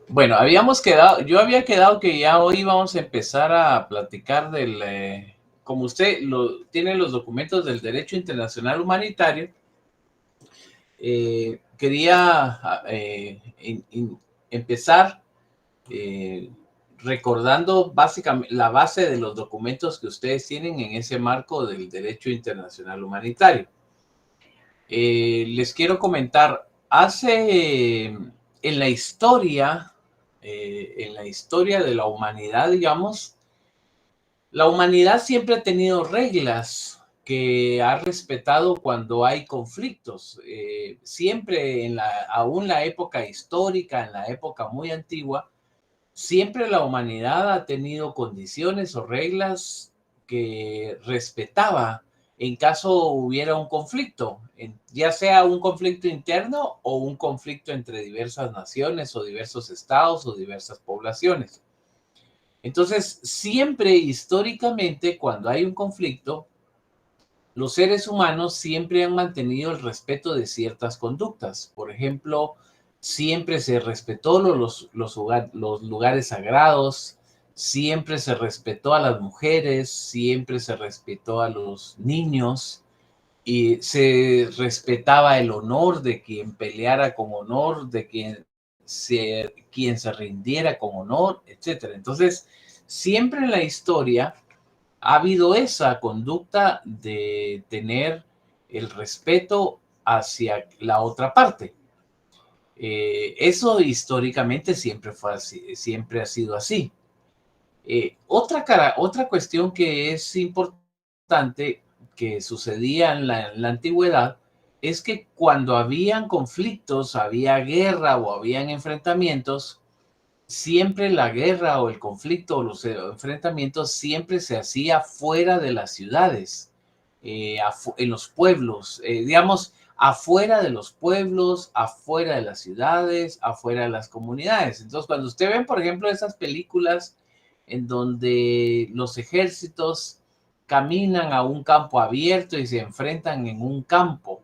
Bueno, yo había quedado que ya hoy vamos a empezar a platicar como usted tiene los documentos del derecho internacional humanitario, quería empezar eh, recordando básicamente la base de los documentos que ustedes tienen en ese marco del derecho internacional humanitario. Les quiero comentar, en la historia de la humanidad, digamos, la humanidad siempre ha tenido reglas que ha respetado cuando hay conflictos. Siempre, aún la época histórica, en la época muy antigua, siempre la humanidad ha tenido condiciones o reglas que respetaba en caso hubiera un conflicto, ya sea un conflicto interno o un conflicto entre diversas naciones o diversos estados o diversas poblaciones. Entonces, siempre históricamente, cuando hay un conflicto, los seres humanos siempre han mantenido el respeto de ciertas conductas. Por ejemplo, siempre se respetó los lugares sagrados, siempre se respetó a las mujeres, siempre se respetó a los niños y se respetaba el honor de quien peleara con honor, de quien se rindiera con honor, etc. Entonces, siempre en la historia ha habido esa conducta de tener el respeto hacia la otra parte. Eso históricamente siempre fue así, siempre ha sido así. Otra cuestión que es importante que sucedía en la antigüedad es que cuando habían conflictos, había guerra o habían enfrentamientos, siempre la guerra o el conflicto o los enfrentamientos siempre se hacía fuera de las ciudades, en los pueblos, digamos, afuera de los pueblos, afuera de las ciudades, afuera de las comunidades. Entonces, cuando usted ve, por ejemplo, esas películas en donde los ejércitos caminan a un campo abierto y se enfrentan en un campo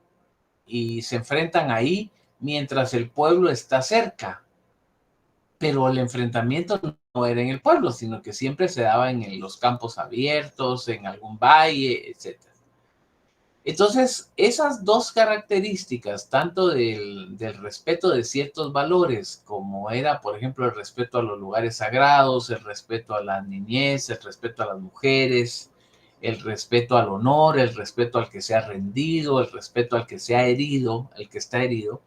y se enfrentan ahí mientras el pueblo está cerca, pero el enfrentamiento no era en el pueblo, sino que siempre se daba en los campos abiertos, en algún valle, etc. Entonces, esas dos características, tanto del respeto de ciertos valores, como era, por ejemplo, el respeto a los lugares sagrados, el respeto a la niñez, el respeto a las mujeres, el respeto al honor, el respeto al que se ha rendido, el respeto al que se ha herido, el que está herido,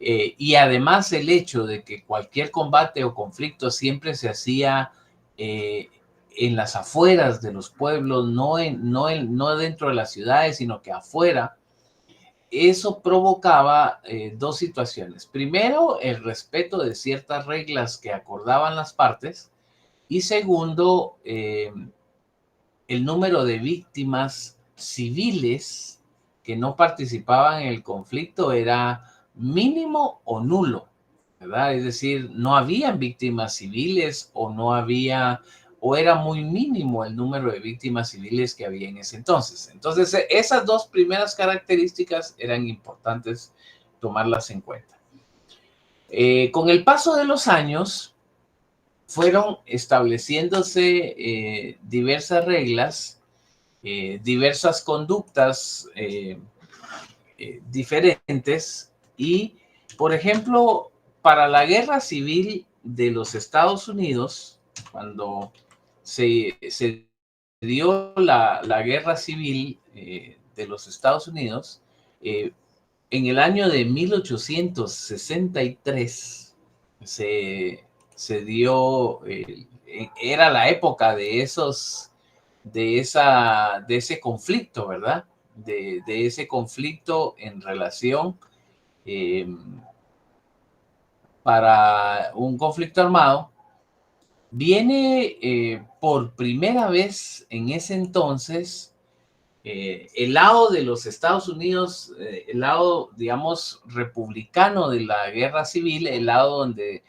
y además el hecho de que cualquier combate o conflicto siempre se hacía eh, en las afueras de los pueblos, no dentro de las ciudades, sino que afuera, eso provocaba dos situaciones. Primero, el respeto de ciertas reglas que acordaban las partes, y segundo, el número de víctimas civiles que no participaban en el conflicto era mínimo o nulo, ¿verdad? Es decir, no habían víctimas civiles o no había, o era muy mínimo el número de víctimas civiles que había en ese entonces. Entonces, esas dos primeras características eran importantes tomarlas en cuenta. Con el paso de los años, fueron estableciéndose diversas reglas, diversas conductas diferentes y, por ejemplo, para la guerra civil de los Estados Unidos, cuando se dio la guerra civil de los Estados Unidos, en el año de 1863 se, se dio, era la época de ese conflicto, ¿verdad? De ese conflicto en relación eh, para un conflicto armado. Viene por primera vez en ese entonces el lado de los Estados Unidos, el lado, digamos, republicano de la guerra civil, el lado donde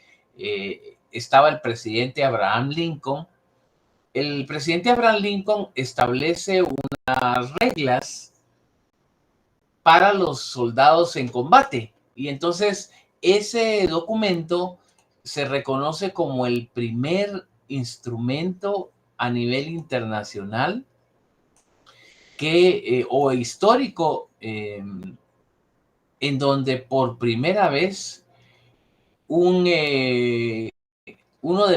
estaba el presidente Abraham Lincoln. El presidente Abraham Lincoln establece unas reglas para los soldados en combate. Y entonces ese documento se reconoce como el primer instrumento a nivel internacional o histórico, en donde por primera vez uno de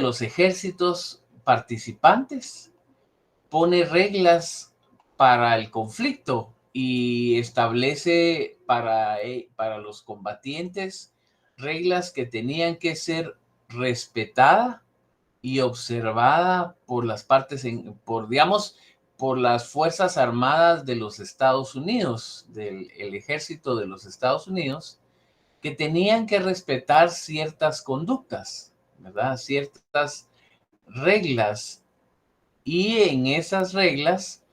los ejércitos participantes pone reglas para el conflicto y establece para los combatientes reglas que tenían que ser respetadas y observada por las partes, digamos, por las Fuerzas Armadas de los Estados Unidos, el ejército de los Estados Unidos, que tenían que respetar ciertas conductas, ¿verdad? Ciertas reglas, y en esas reglas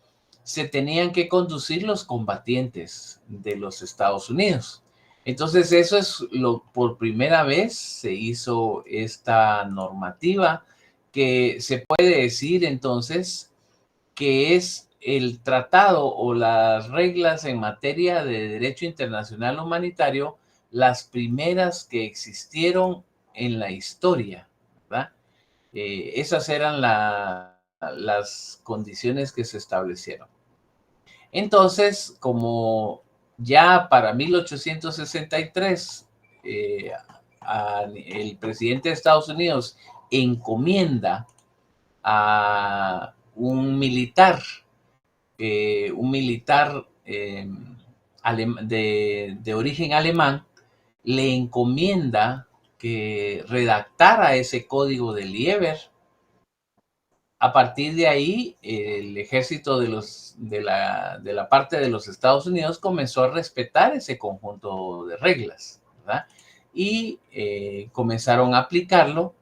se tenían que conducir los combatientes de los Estados Unidos. Entonces, eso es por primera vez se hizo esta normativa, que se puede decir entonces que es el tratado o las reglas en materia de derecho internacional humanitario, las primeras que existieron en la historia, ¿verdad? Esas eran las condiciones que se establecieron. Entonces, como ya para 1863, el presidente de Estados Unidos encomienda a un militar de origen alemán, le encomienda que redactara ese código de Lieber. A partir de ahí, el ejército de la parte de los Estados Unidos comenzó a respetar ese conjunto de reglas, ¿verdad? Y comenzaron a aplicarlo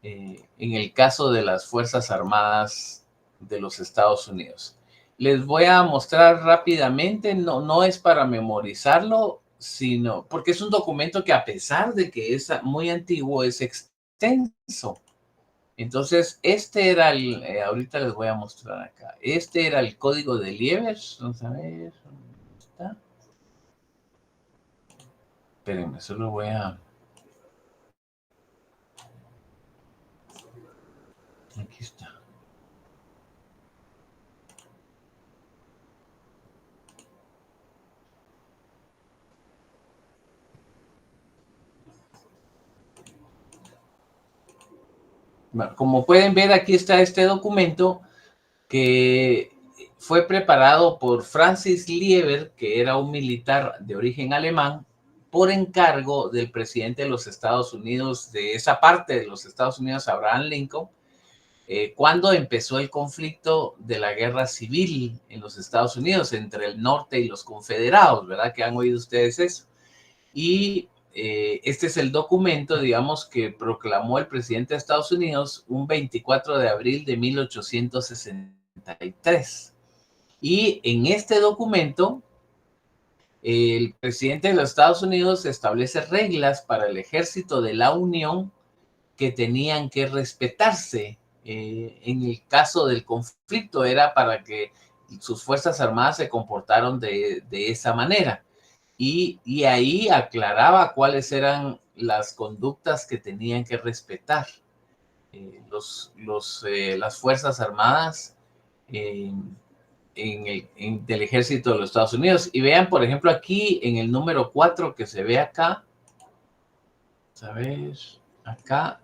en el caso de las Fuerzas Armadas de los Estados Unidos. Les voy a mostrar rápidamente, no es para memorizarlo, sino porque es un documento que, a pesar de que es muy antiguo, es extenso. Entonces, este era ahorita les voy a mostrar acá. Este era el código de Lieber. Vamos a ver, ¿dónde está? Espérenme, solo voy a... Aquí está. Bueno, como pueden ver, aquí está este documento que fue preparado por Francis Lieber, que era un militar de origen alemán, por encargo del presidente de los Estados Unidos, de esa parte de los Estados Unidos, Abraham Lincoln, cuando empezó el conflicto de la guerra civil en los Estados Unidos entre el norte y los confederados, ¿verdad? Que han oído ustedes eso. Y este es el documento, digamos, que proclamó el presidente de Estados Unidos un 24 de abril de 1863. Y en este documento, el presidente de los Estados Unidos establece reglas para el ejército de la Unión que tenían que respetarse. En el caso del conflicto era para que sus fuerzas armadas se comportaron de esa manera. Y ahí aclaraba cuáles eran las conductas que tenían que respetar las Fuerzas Armadas del Ejército de los Estados Unidos. Y vean, por ejemplo, aquí en el número 4 que se ve acá, ¿sabes? Acá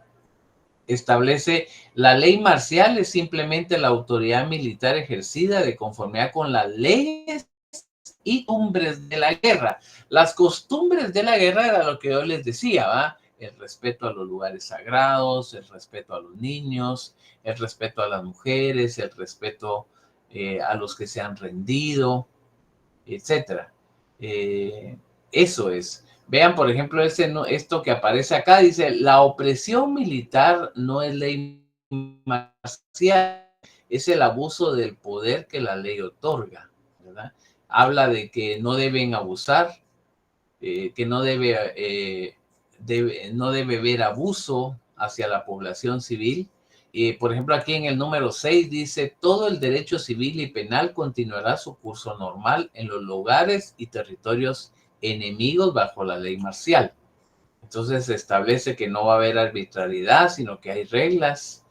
establece: la ley marcial es simplemente la autoridad militar ejercida de conformidad con las leyes y costumbres de la guerra. Las costumbres de la guerra era lo que yo les decía, ¿va? El respeto a los lugares sagrados, el respeto a los niños, el respeto a las mujeres, el respeto a los que se han rendido, etcétera. Eso es. Vean, por ejemplo, esto que aparece acá, dice: la opresión militar no es ley marcial, es el abuso del poder que la ley otorga, ¿verdad? Habla de que no deben abusar, que no debe haber abuso hacia la población civil. Por ejemplo, aquí en el número 6 dice: todo el derecho civil y penal continuará su curso normal en los lugares y territorios enemigos bajo la ley marcial. Entonces se establece que no va a haber arbitrariedad, sino que hay reglas,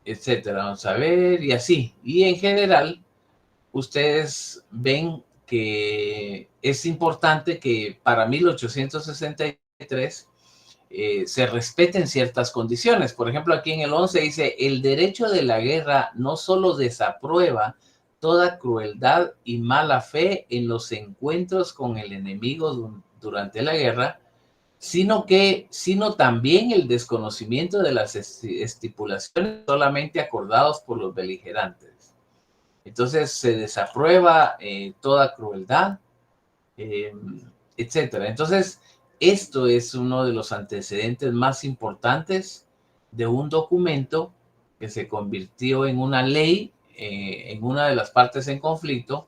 etcétera. Vamos a ver, y así. Y en general, ustedes ven que es importante que para 1863 se respeten ciertas condiciones. Por ejemplo, aquí en el 11 dice, el derecho de la guerra no solo desaprueba toda crueldad y mala fe en los encuentros con el enemigo durante la guerra, sino también el desconocimiento de las estipulaciones solamente acordados por los beligerantes. Entonces se desaprueba toda crueldad, eh, etcétera. Entonces, esto es uno de los antecedentes más importantes de un documento que se convirtió en una ley en una de las partes en conflicto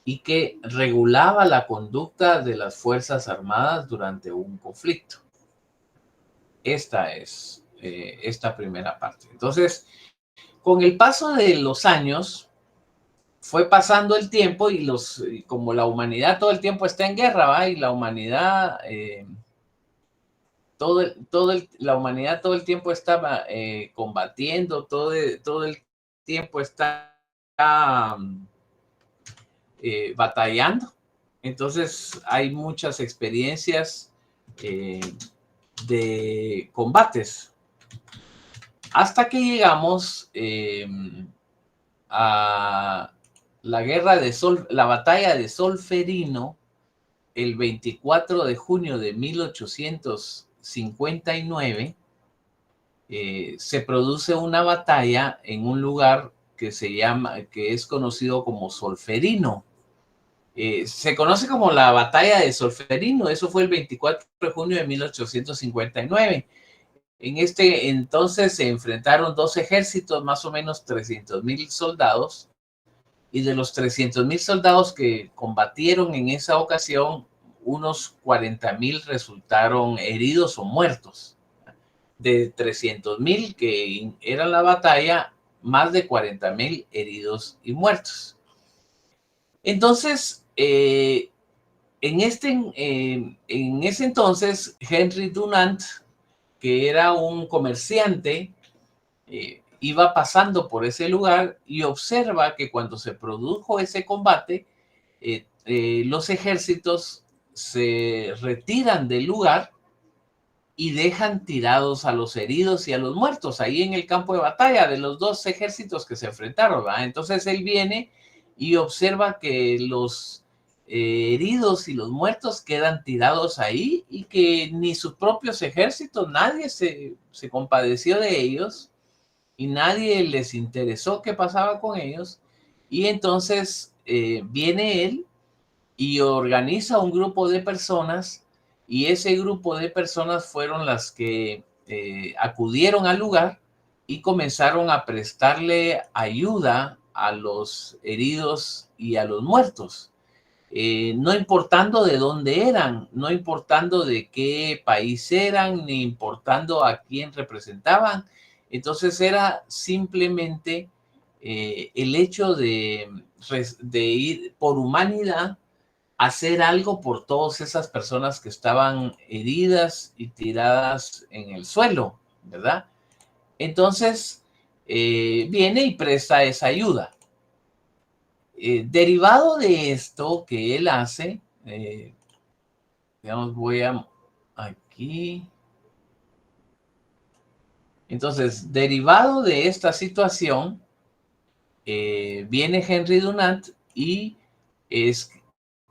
y que regulaba la conducta de las Fuerzas Armadas durante un conflicto. Esta es esta primera parte. Entonces, con el paso de los años, fue pasando el tiempo y como la humanidad todo el tiempo está en guerra, ¿va? Y la humanidad, la humanidad todo el tiempo estaba combatiendo, todo el tiempo está batallando. Entonces hay muchas experiencias de combates. Hasta que llegamos a la batalla de Solferino, el 24 de junio de 1859, se produce una batalla en un lugar que es conocido como Solferino. Se conoce como la batalla de Solferino, eso fue el 24 de junio de 1859. En este entonces se enfrentaron dos ejércitos, más o menos 300,000 soldados, y de los 300,000 soldados que combatieron en esa ocasión, unos 40,000 resultaron heridos o muertos. De 300,000 que era la batalla, más de 40,000 heridos y muertos. Entonces, en ese entonces, Henry Dunant, que era un comerciante, iba pasando por ese lugar y observa que cuando se produjo ese combate, los ejércitos se retiran del lugar y dejan tirados a los heridos y a los muertos ahí en el campo de batalla de los dos ejércitos que se enfrentaron, ¿verdad? Entonces él viene y observa que los heridos y los muertos quedan tirados ahí y que ni sus propios ejércitos, nadie se compadeció de ellos y nadie les interesó qué pasaba con ellos. Y entonces viene él y organiza un grupo de personas, y ese grupo de personas fueron las que acudieron al lugar y comenzaron a prestarle ayuda a los heridos y a los muertos. No importando de dónde eran, no importando de qué país eran, ni importando a quién representaban. Entonces era simplemente el hecho de ir por humanidad, hacer algo por todas esas personas que estaban heridas y tiradas en el suelo, ¿verdad? Entonces, viene y presta esa ayuda. Derivado de esto que él hace, digamos, voy a aquí. Entonces, derivado de esta situación, viene Henry Dunant y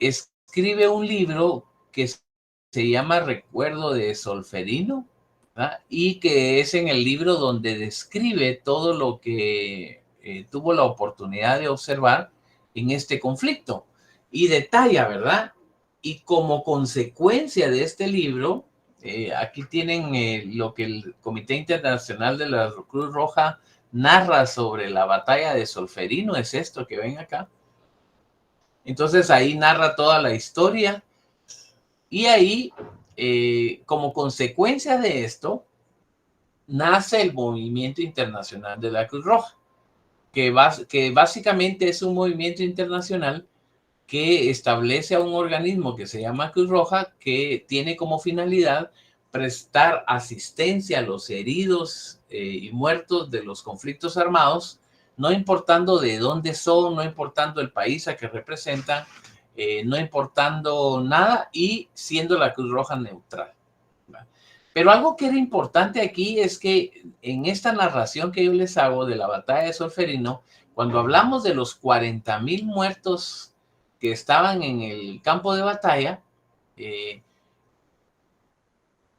escribe un libro que se llama Recuerdo de Solferino, ¿verdad? Y que es en el libro donde describe todo lo que tuvo la oportunidad de observar en este conflicto y detalla, ¿verdad? Y como consecuencia de este libro, aquí tienen lo que el Comité Internacional de la Cruz Roja narra sobre la batalla de Solferino, es esto que ven acá. Entonces ahí narra toda la historia y ahí, como consecuencia de esto, nace el Movimiento Internacional de la Cruz Roja, que básicamente es un movimiento internacional que establece a un organismo que se llama Cruz Roja, que tiene como finalidad prestar asistencia a los heridos y muertos de los conflictos armados, no importando de dónde son, no importando el país a que representan, no importando nada, y siendo la Cruz Roja neutral. Pero algo que era importante aquí es que en esta narración que yo les hago de la batalla de Solferino, cuando hablamos de los 40,000 muertos que estaban en el campo de batalla, eh,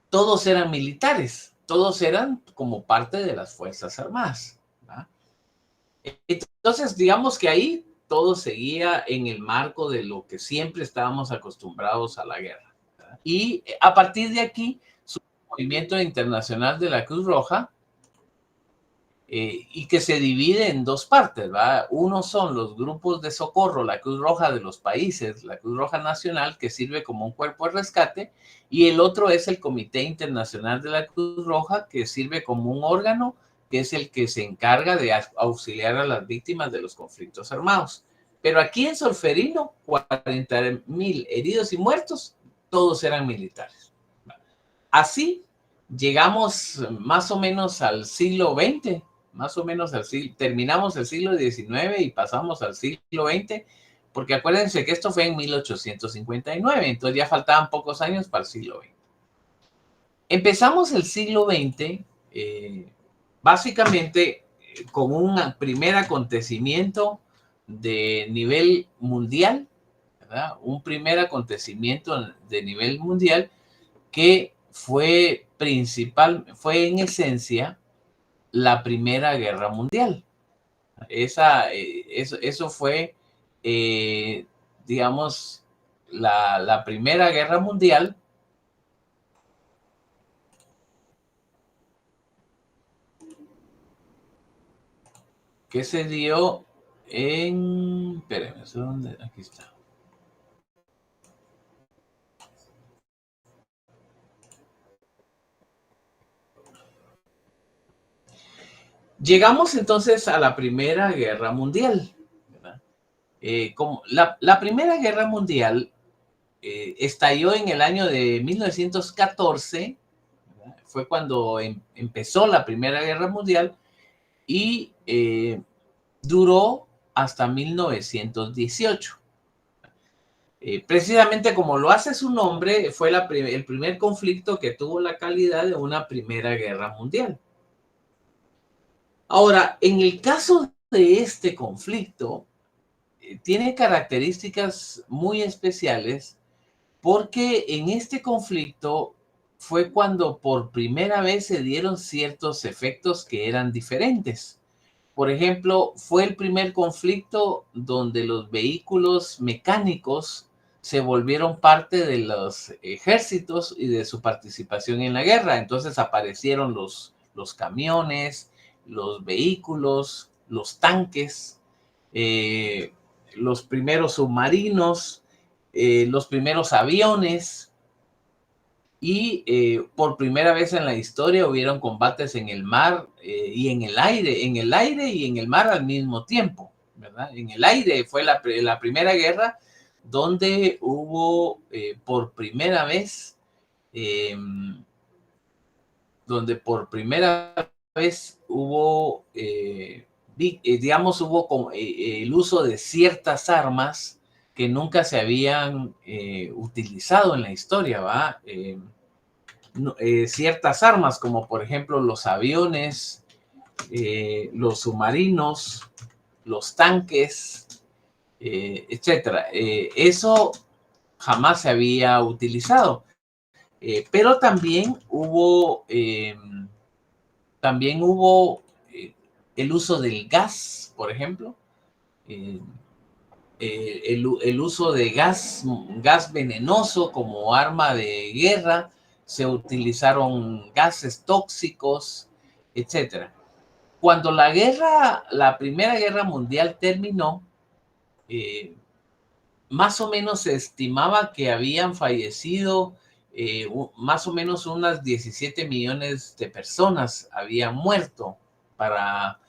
todos eran militares, todos eran como parte de las Fuerzas Armadas, ¿verdad? Entonces, digamos que ahí todo seguía en el marco de lo que siempre estábamos acostumbrados a la guerra, ¿verdad? Y a partir de aquí, su movimiento internacional de la Cruz Roja, y que se divide en dos partes, ¿verdad? Uno son los grupos de socorro, la Cruz Roja de los países, la Cruz Roja Nacional, que sirve como un cuerpo de rescate, y el otro es el Comité Internacional de la Cruz Roja, que sirve como un órgano que es el que se encarga de auxiliar a las víctimas de los conflictos armados. Pero aquí en Solferino, 40,000 heridos y muertos, todos eran militares. Así llegamos más o menos al siglo XX, más o menos terminamos el siglo XIX y pasamos al siglo XX, porque acuérdense que esto fue en 1859, entonces ya faltaban pocos años para el siglo XX. Empezamos el siglo XX básicamente con un primer acontecimiento de nivel mundial, ¿verdad? Un primer acontecimiento de nivel mundial que fue fue en esencia la Primera Guerra Mundial. Eso fue, digamos, la Primera Guerra Mundial, que se dio en... Espérenme, ¿dónde? Aquí está. Llegamos entonces a la Primera Guerra Mundial, ¿verdad? Como la Primera Guerra Mundial estalló en el año de 1914, ¿verdad? Fue cuando empezó la Primera Guerra Mundial y duró hasta 1918. Precisamente como lo hace su nombre, fue el primer conflicto que tuvo la calidad de una Primera Guerra Mundial. Ahora, en el caso de este conflicto, tiene características muy especiales porque en este conflicto fue cuando por primera vez se dieron ciertos efectos que eran diferentes. Por ejemplo, fue el primer conflicto donde los vehículos mecánicos se volvieron parte de los ejércitos y de su participación en la guerra. Entonces aparecieron los camiones, los vehículos, los tanques, eh, los primeros submarinos, los primeros aviones, y por primera vez en la historia hubieron combates en el mar y en el aire y en el mar al mismo tiempo, ¿verdad? En el aire fue la primera guerra donde hubo por primera vez, eh, hubo, digamos, hubo el uso de ciertas armas que nunca se habían utilizado en la historia, ¿va? Ciertas armas, como por ejemplo los aviones, los submarinos, los tanques, etcétera. Eso jamás se había utilizado. Pero también hubo el uso del gas, por ejemplo, eh, el uso de gas venenoso como arma de guerra, se utilizaron gases tóxicos, etcétera. Cuando la Primera Guerra Mundial terminó, eh, más o menos se estimaba que habían fallecido más o menos unas 17 millones de personas habían muerto para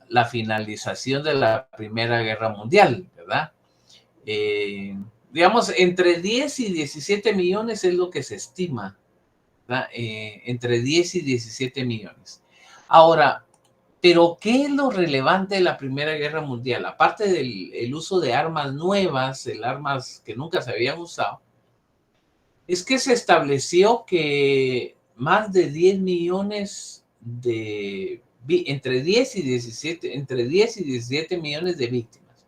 la finalización de la Primera Guerra Mundial, ¿verdad? Digamos, entre 10 y 17 millones es lo que se estima, ¿verdad? Entre 10 y 17 millones. Ahora, pero ¿qué es lo relevante de la Primera Guerra Mundial? Aparte del uso de armas nuevas, armas que nunca se habían usado, es que se estableció que más de 10 millones entre 10 y 17 millones de víctimas.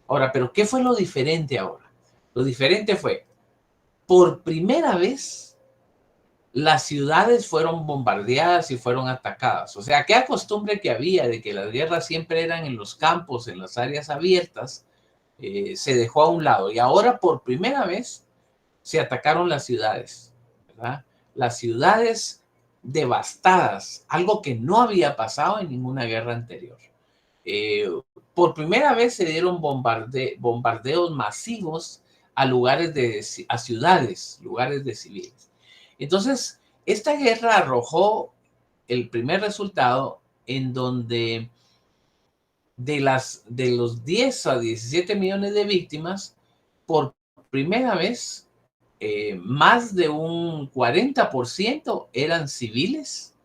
Ahora, pero ¿qué fue lo diferente ahora? Lo diferente fue, por primera vez, las ciudades fueron bombardeadas y fueron atacadas. O sea, aquella costumbre que había de que las guerras siempre eran en los campos, en las áreas abiertas, se dejó a un lado. Y ahora, por primera vez, se atacaron las ciudades, ¿verdad? Las ciudades devastadas, algo que no había pasado en ninguna guerra anterior. Por primera vez se dieron bombardeos masivos a a ciudades, lugares de civiles. Entonces, esta guerra arrojó el primer resultado en donde de los 10 a 17 millones de víctimas, por primera vez, más de un 40% eran civiles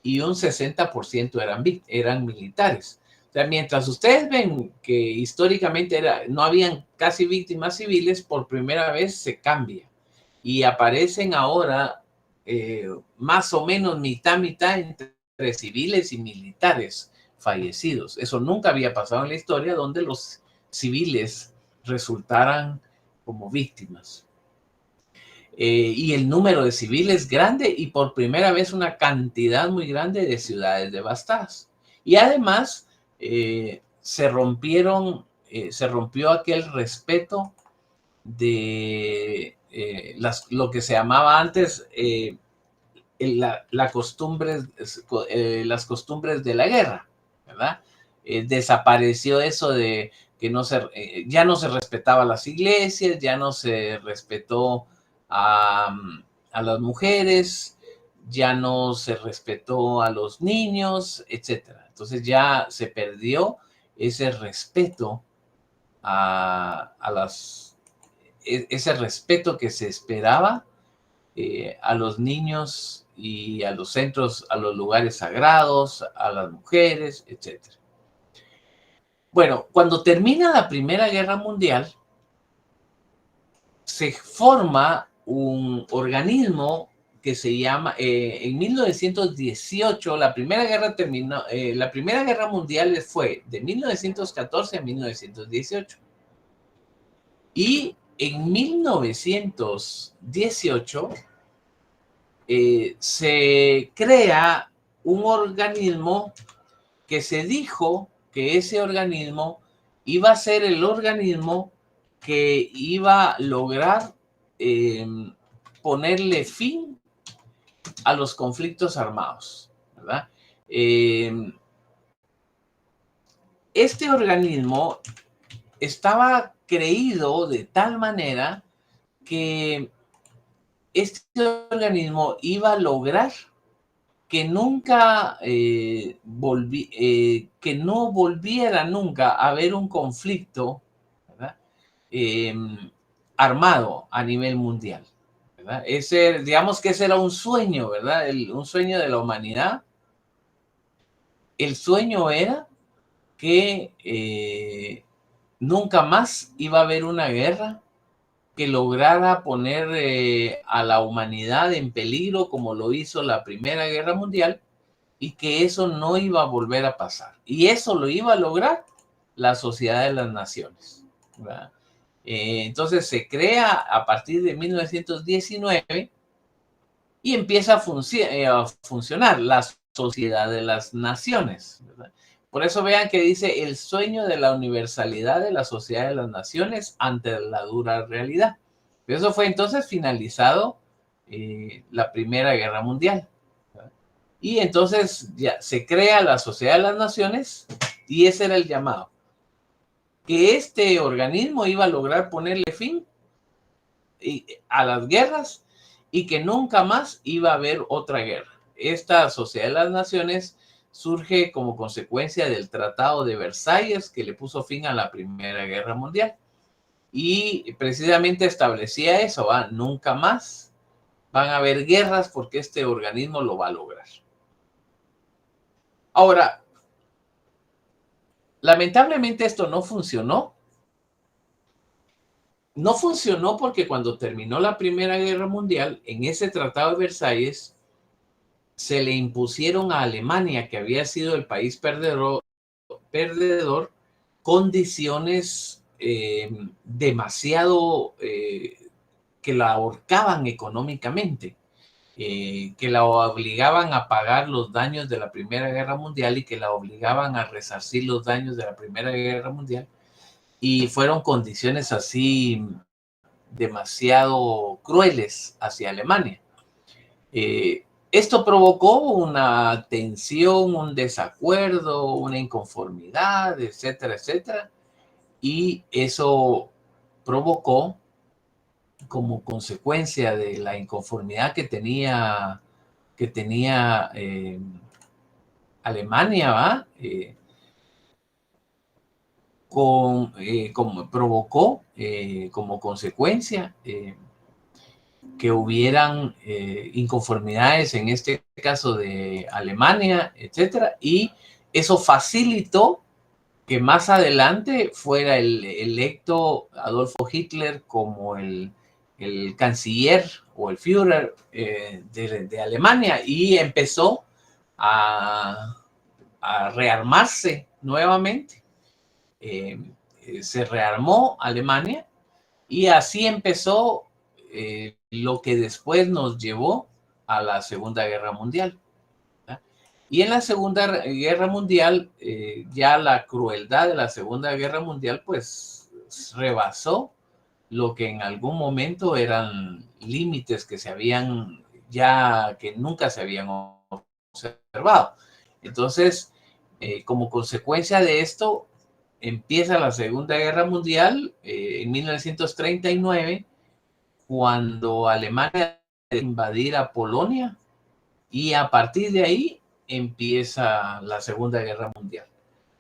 y un 60% eran militares. O sea, mientras ustedes ven que históricamente no habían casi víctimas civiles, por primera vez se cambia. Y aparecen ahora más o menos mitad entre civiles y militares fallecidos. Eso nunca había pasado en la historia donde los civiles resultaran como víctimas. Y el número de civiles grande y por primera vez una cantidad muy grande de ciudades devastadas. Y además se rompió aquel respeto de lo que se llamaba antes las costumbres de la guerra, ¿verdad? Desapareció eso de que ya no se respetaba las iglesias, ya no se respetó a las mujeres, ya no se respetó a los niños, etcétera. Entonces ya se perdió ese respeto ese respeto que se esperaba a los niños y a los centros, a los lugares sagrados, a las mujeres, etcétera. Bueno, cuando termina la Primera Guerra Mundial, se forma un organismo que se llama, en 1918, la Primera Guerra Mundial fue de 1914 a 1918. Y en 1918 se crea un organismo que se dijo que ese organismo iba a ser el organismo que iba a lograr ponerle fin a los conflictos armados, ¿verdad? Este organismo estaba creído de tal manera que este organismo iba a lograr que nunca que no volviera nunca a haber un conflicto, ¿verdad? Armado a nivel mundial, ¿verdad? Digamos que ese era un sueño, ¿verdad? Un sueño de la humanidad. El sueño era que nunca más iba a haber una guerra que lograra poner a la humanidad en peligro como lo hizo la Primera Guerra Mundial, y que eso no iba a volver a pasar. Y eso lo iba a lograr la Sociedad de las Naciones, ¿verdad? Entonces se crea a partir de 1919 y empieza a funcionar la Sociedad de las Naciones, ¿verdad? Por eso vean que dice el sueño de la universalidad de la Sociedad de las Naciones ante la dura realidad. Eso fue entonces finalizado la Primera Guerra Mundial, ¿verdad? Y entonces ya se crea la Sociedad de las Naciones y ese era el llamado. Que este organismo iba a lograr ponerle fin a las guerras y que nunca más iba a haber otra guerra. Esta Sociedad de las Naciones surge como consecuencia del Tratado de Versalles que le puso fin a la Primera Guerra Mundial. y precisamente establecía eso, nunca más van a haber guerras porque este organismo lo va a lograr. Ahora, lamentablemente esto no funcionó. No funcionó porque cuando terminó la Primera Guerra Mundial, en ese Tratado de Versalles, se le impusieron a Alemania, que había sido el país perdedor, condiciones demasiado que la ahorcaban económicamente, que la obligaban a pagar los daños de la Primera Guerra Mundial y que la obligaban a resarcir los daños de la Primera Guerra Mundial. Y fueron condiciones así demasiado crueles hacia Alemania. Esto provocó una tensión, un desacuerdo, una inconformidad, etcétera, etcétera. Y eso provocó, como consecuencia de la inconformidad que tenía Alemania, como provocó como consecuencia que hubieran inconformidades, en este caso de Alemania, etcétera, y eso facilitó que más adelante fuera el electo Adolfo Hitler como el canciller o el Führer de Alemania, y empezó a rearmarse nuevamente. Se rearmó Alemania y así empezó lo que después nos llevó a la Segunda Guerra Mundial. Y en la Segunda Guerra Mundial, ya la crueldad de la Segunda Guerra Mundial, pues rebasó lo que en algún momento eran límites que que nunca se habían observado. Entonces, como consecuencia de esto, empieza la Segunda Guerra Mundial en 1939, cuando Alemania invadir a Polonia, y a partir de ahí empieza la Segunda Guerra Mundial.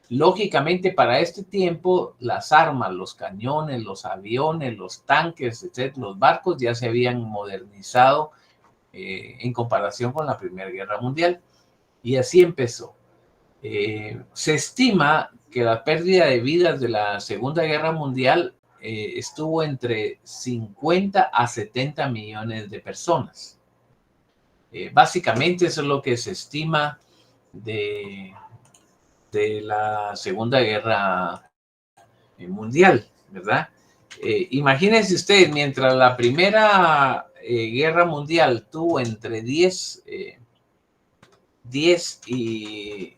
Lógicamente, para este tiempo, las armas, los cañones, los aviones, los tanques, etc., los barcos ya se habían modernizado en comparación con la Primera Guerra Mundial. Y así empezó. Se estima que la pérdida de vidas de la Segunda Guerra Mundial estuvo entre 50 a 70 millones de personas. Básicamente eso es lo que se estima de la Segunda Guerra Mundial, ¿verdad? Imagínense ustedes, mientras la Primera Guerra Mundial tuvo entre 10 y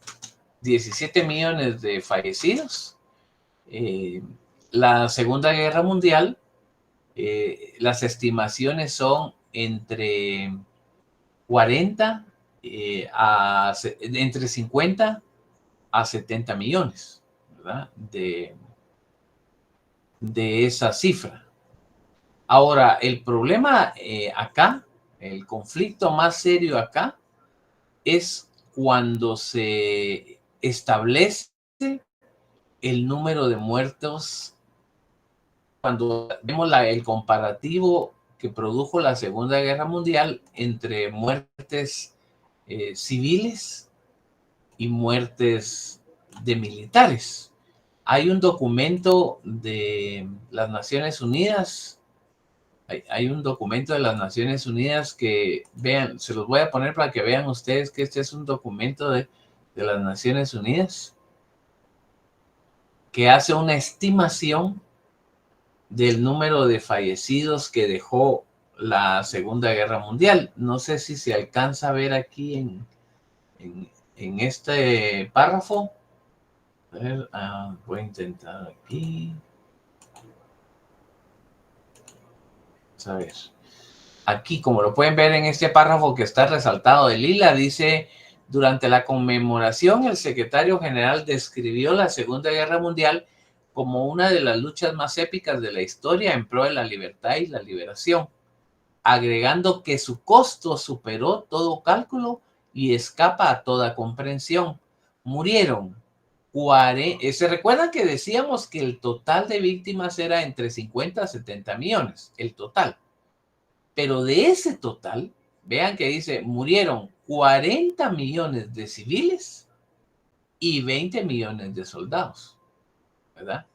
17 millones de fallecidos, la Segunda Guerra Mundial, las estimaciones son entre 40 entre 50 a 70 millones, ¿verdad? De esa cifra. Ahora, el problema acá, el conflicto más serio acá, es cuando se establece el número de muertos, cuando vemos el comparativo que produjo la Segunda Guerra Mundial entre muertes civiles y muertes de militares. Hay un documento de las Naciones Unidas, hay un documento de las Naciones Unidas que vean, se los voy a poner para que vean ustedes que este es un documento de las Naciones Unidas que hace una estimación del número de fallecidos que dejó la Segunda Guerra Mundial. No sé si se alcanza a ver aquí en este párrafo. A ver, voy a intentar aquí. Vamos a ver. Aquí, como lo pueden ver en este párrafo que está resaltado de lila, dice: durante la conmemoración, el secretario general describió la Segunda Guerra Mundial como una de las luchas más épicas de la historia en pro de la libertad y la liberación, agregando que su costo superó todo cálculo y escapa a toda comprensión. Murieron Se recuerdan que decíamos que el total de víctimas era entre 50 a 70 millones, el total. Pero de ese total, vean que dice, murieron 40 millones de civiles y 20 millones de soldados, ¿verdad?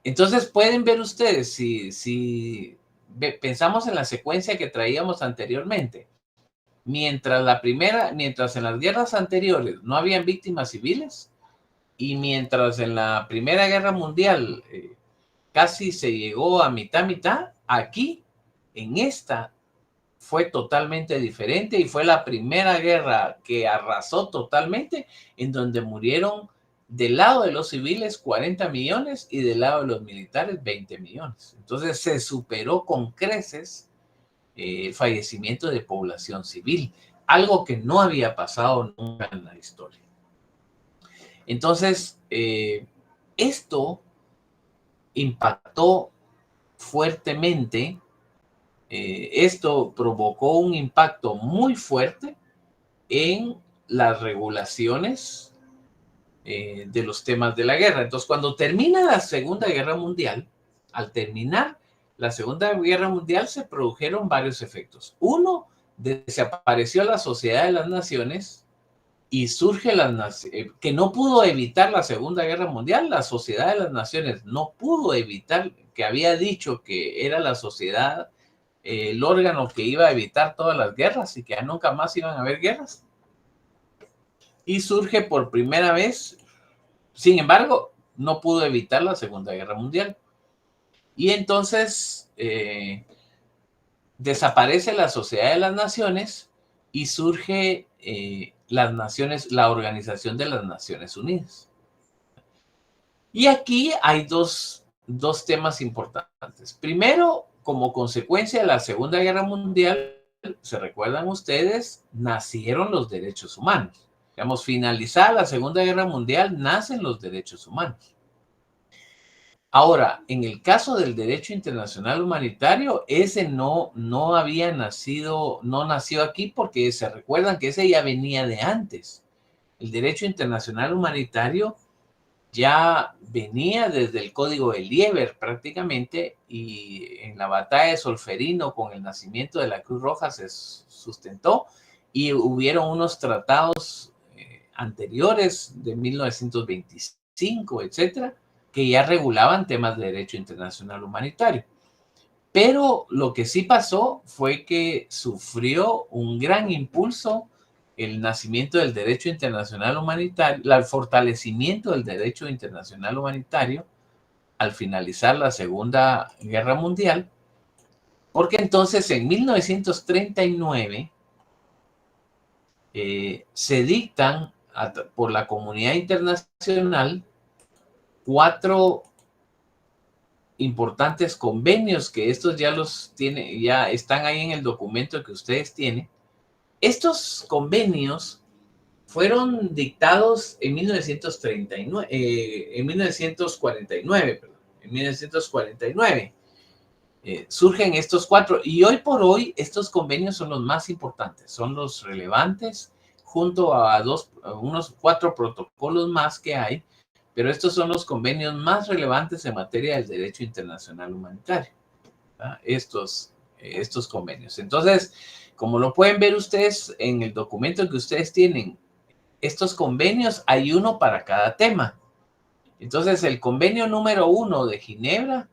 Entonces pueden ver ustedes, si pensamos en la secuencia que traíamos anteriormente, mientras en las guerras anteriores no habían víctimas civiles, y mientras en la Primera Guerra Mundial casi se llegó a mitad, aquí, en esta, fue totalmente diferente y fue la primera guerra que arrasó totalmente, en donde murieron del lado de los civiles 40 millones y del lado de los militares 20 millones. Entonces se superó con creces el fallecimiento de población civil, algo que no había pasado nunca en la historia. Entonces, esto impactó fuertemente, esto provocó un impacto muy fuerte en las regulaciones de los temas de la guerra. Entonces, cuando termina la Segunda Guerra Mundial, al terminar la Segunda Guerra Mundial se produjeron varios efectos. Uno, desapareció la Sociedad de las Naciones y surge que no pudo evitar la Segunda Guerra Mundial. La Sociedad de las Naciones no pudo evitar, que había dicho que era la sociedad, el órgano que iba a evitar todas las guerras y que ya nunca más iban a haber guerras. Y surge por primera vez, sin embargo, no pudo evitar la Segunda Guerra Mundial. Y entonces desaparece la Sociedad de las Naciones y surge la Organización de las Naciones Unidas. Y aquí hay dos temas importantes. Primero, como consecuencia de la Segunda Guerra Mundial, se recuerdan ustedes, nacieron los derechos humanos. Digamos, finalizada la Segunda Guerra Mundial, nacen los derechos humanos. Ahora, en el caso del derecho internacional humanitario, ese no había nacido, no nació aquí porque se recuerdan que ese ya venía de antes. El derecho internacional humanitario ya venía desde el Código de Lieber prácticamente, y en la batalla de Solferino con el nacimiento de la Cruz Roja se sustentó, y hubieron unos tratados anteriores de 1925, etcétera, que ya regulaban temas de derecho internacional humanitario. Pero lo que sí pasó fue que sufrió un gran impulso el nacimiento del derecho internacional humanitario, el fortalecimiento del derecho internacional humanitario al finalizar la Segunda Guerra Mundial, porque entonces en 1939 se dictan por la comunidad internacional 4 importantes convenios, que estos ya están ahí en el documento que ustedes tienen. Estos convenios fueron dictados en 1939, en 1949, perdón, en 1949. Surgen estos 4, y hoy por hoy estos convenios son los más importantes, son los relevantes, junto a unos 4 protocolos más que hay, pero estos son los convenios más relevantes en materia del derecho internacional humanitario, ¿verdad? Estos convenios. Entonces, como lo pueden ver ustedes en el documento que ustedes tienen, estos convenios hay uno para cada tema. Entonces, el convenio número 1 de Ginebra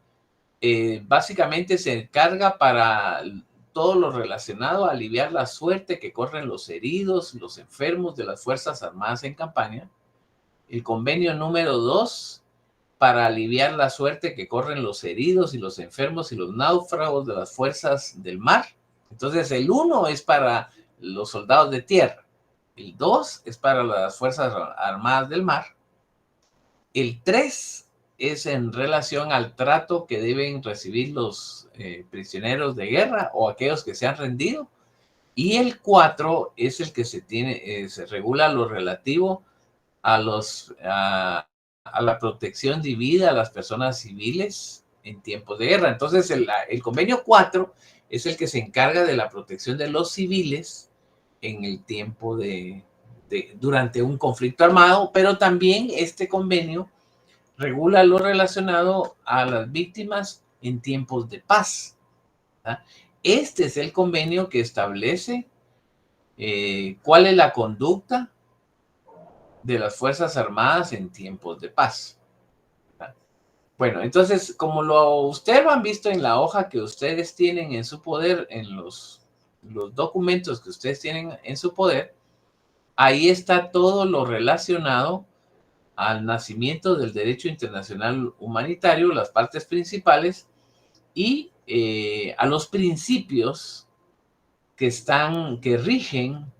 básicamente se encarga para todo lo relacionado a aliviar la suerte que corren los heridos, los enfermos de las Fuerzas Armadas en campaña. El convenio número 2 para aliviar la suerte que corren los heridos y los enfermos y los náufragos de las fuerzas del mar. Entonces, el 1 es para los soldados de tierra. El 2 es para las Fuerzas Armadas del mar. El 3 es en relación al trato que deben recibir los prisioneros de guerra o aquellos que se han rendido. Y el 4 es el que se regula lo relativo a la protección de vida a las personas civiles en tiempos de guerra. Entonces, el convenio 4 es el que se encarga de la protección de los civiles en el tiempo de durante un conflicto armado, pero también este convenio regula lo relacionado a las víctimas en tiempos de paz. ¿Verdad? Este es el convenio que establece cuál es la conducta de las Fuerzas Armadas en tiempos de paz. ¿Verdad? Bueno, entonces, como ustedes lo han visto en la hoja que ustedes tienen en su poder, en los documentos que ustedes tienen en su poder, ahí está todo lo relacionado al nacimiento del derecho internacional humanitario, las partes principales, y a los principios que rigen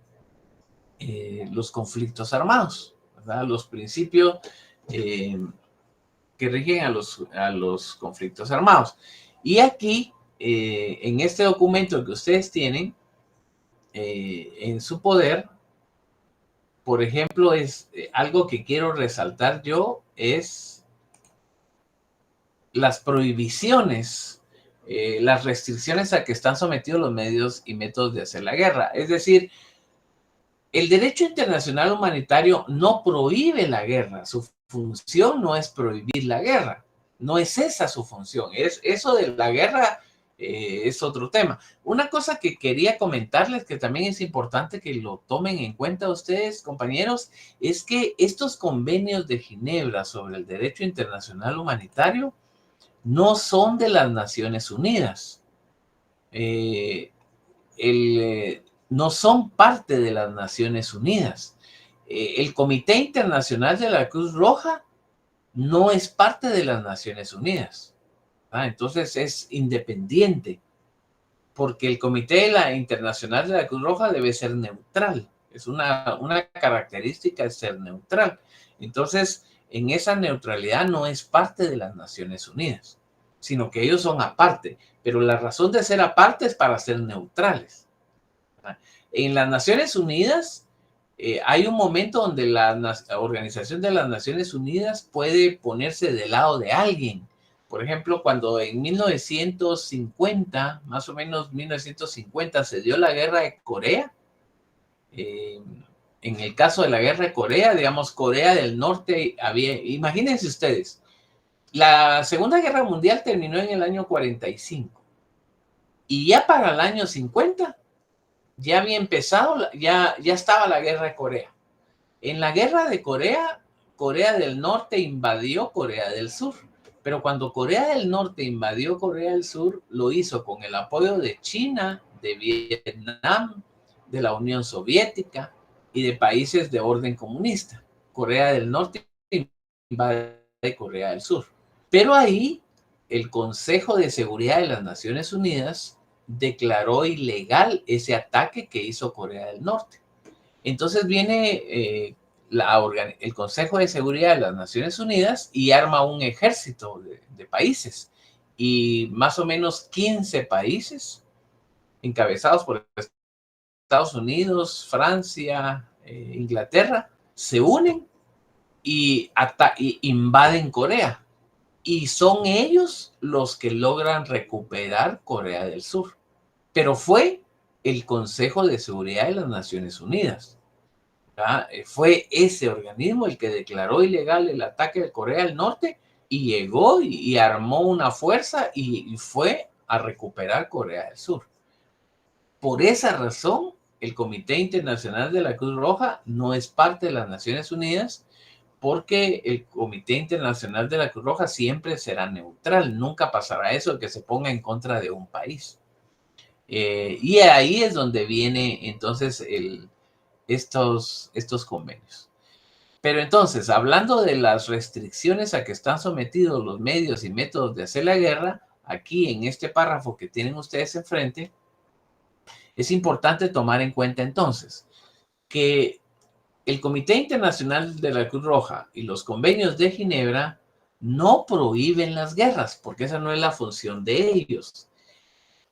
los conflictos armados, ¿verdad? Los principios que rigen a los conflictos armados. Y aquí, en este documento que ustedes tienen en su poder, por ejemplo, es algo que quiero resaltar yo, es las prohibiciones, las restricciones a que están sometidos los medios y métodos de hacer la guerra. Es decir, el derecho internacional humanitario no prohíbe la guerra. Su función no es prohibir la guerra. No es esa su función. Eso de la guerra es otro tema. Una cosa que quería comentarles, que también es importante que lo tomen en cuenta ustedes, compañeros, es que estos convenios de Ginebra sobre el derecho internacional humanitario no son de las Naciones Unidas. No son parte de las Naciones Unidas. El Comité Internacional de la Cruz Roja no es parte de las Naciones Unidas. Entonces es independiente, porque el Comité Internacional de la Cruz Roja debe ser neutral. Es una característica de ser neutral. Entonces, en esa neutralidad no es parte de las Naciones Unidas, sino que ellos son aparte. Pero la razón de ser aparte es para ser neutrales. En las Naciones Unidas hay un momento donde la Organización de las Naciones Unidas puede ponerse del lado de alguien. Por ejemplo, cuando en 1950, más o menos 1950, se dio la guerra de Corea. En el caso de la guerra de Corea, digamos, Corea del Norte imagínense ustedes, la Segunda Guerra Mundial terminó en el año 45 y ya para el año 50 ya había empezado, ya estaba la guerra de Corea. En la guerra de Corea, Corea del Norte invadió Corea del Sur. Pero cuando Corea del Norte invadió Corea del Sur, lo hizo con el apoyo de China, de Vietnam, de la Unión Soviética y de países de orden comunista. Corea del Norte invade Corea del Sur. Pero ahí el Consejo de Seguridad de las Naciones Unidas declaró ilegal ese ataque que hizo Corea del Norte. Entonces viene el Consejo de Seguridad de las Naciones Unidas y arma un ejército de países. Y más o menos 15 países, encabezados por Estados Unidos, Francia, Inglaterra, se unen y invaden Corea. Y son ellos los que logran recuperar Corea del Sur. Pero fue el Consejo de Seguridad de las Naciones Unidas. Fue ese organismo el que declaró ilegal el ataque de Corea del Norte y llegó y armó una fuerza y fue a recuperar Corea del Sur. Por esa razón, el Comité Internacional de la Cruz Roja no es parte de las Naciones Unidas, porque el Comité Internacional de la Cruz Roja siempre será neutral. Nunca pasará eso que se ponga en contra de un país. Y ahí es donde viene entonces estos convenios. Pero entonces, hablando de las restricciones a que están sometidos los medios y métodos de hacer la guerra, aquí en este párrafo que tienen ustedes enfrente, es importante tomar en cuenta entonces que el Comité Internacional de la Cruz Roja y los convenios de Ginebra no prohíben las guerras, porque esa no es la función de ellos.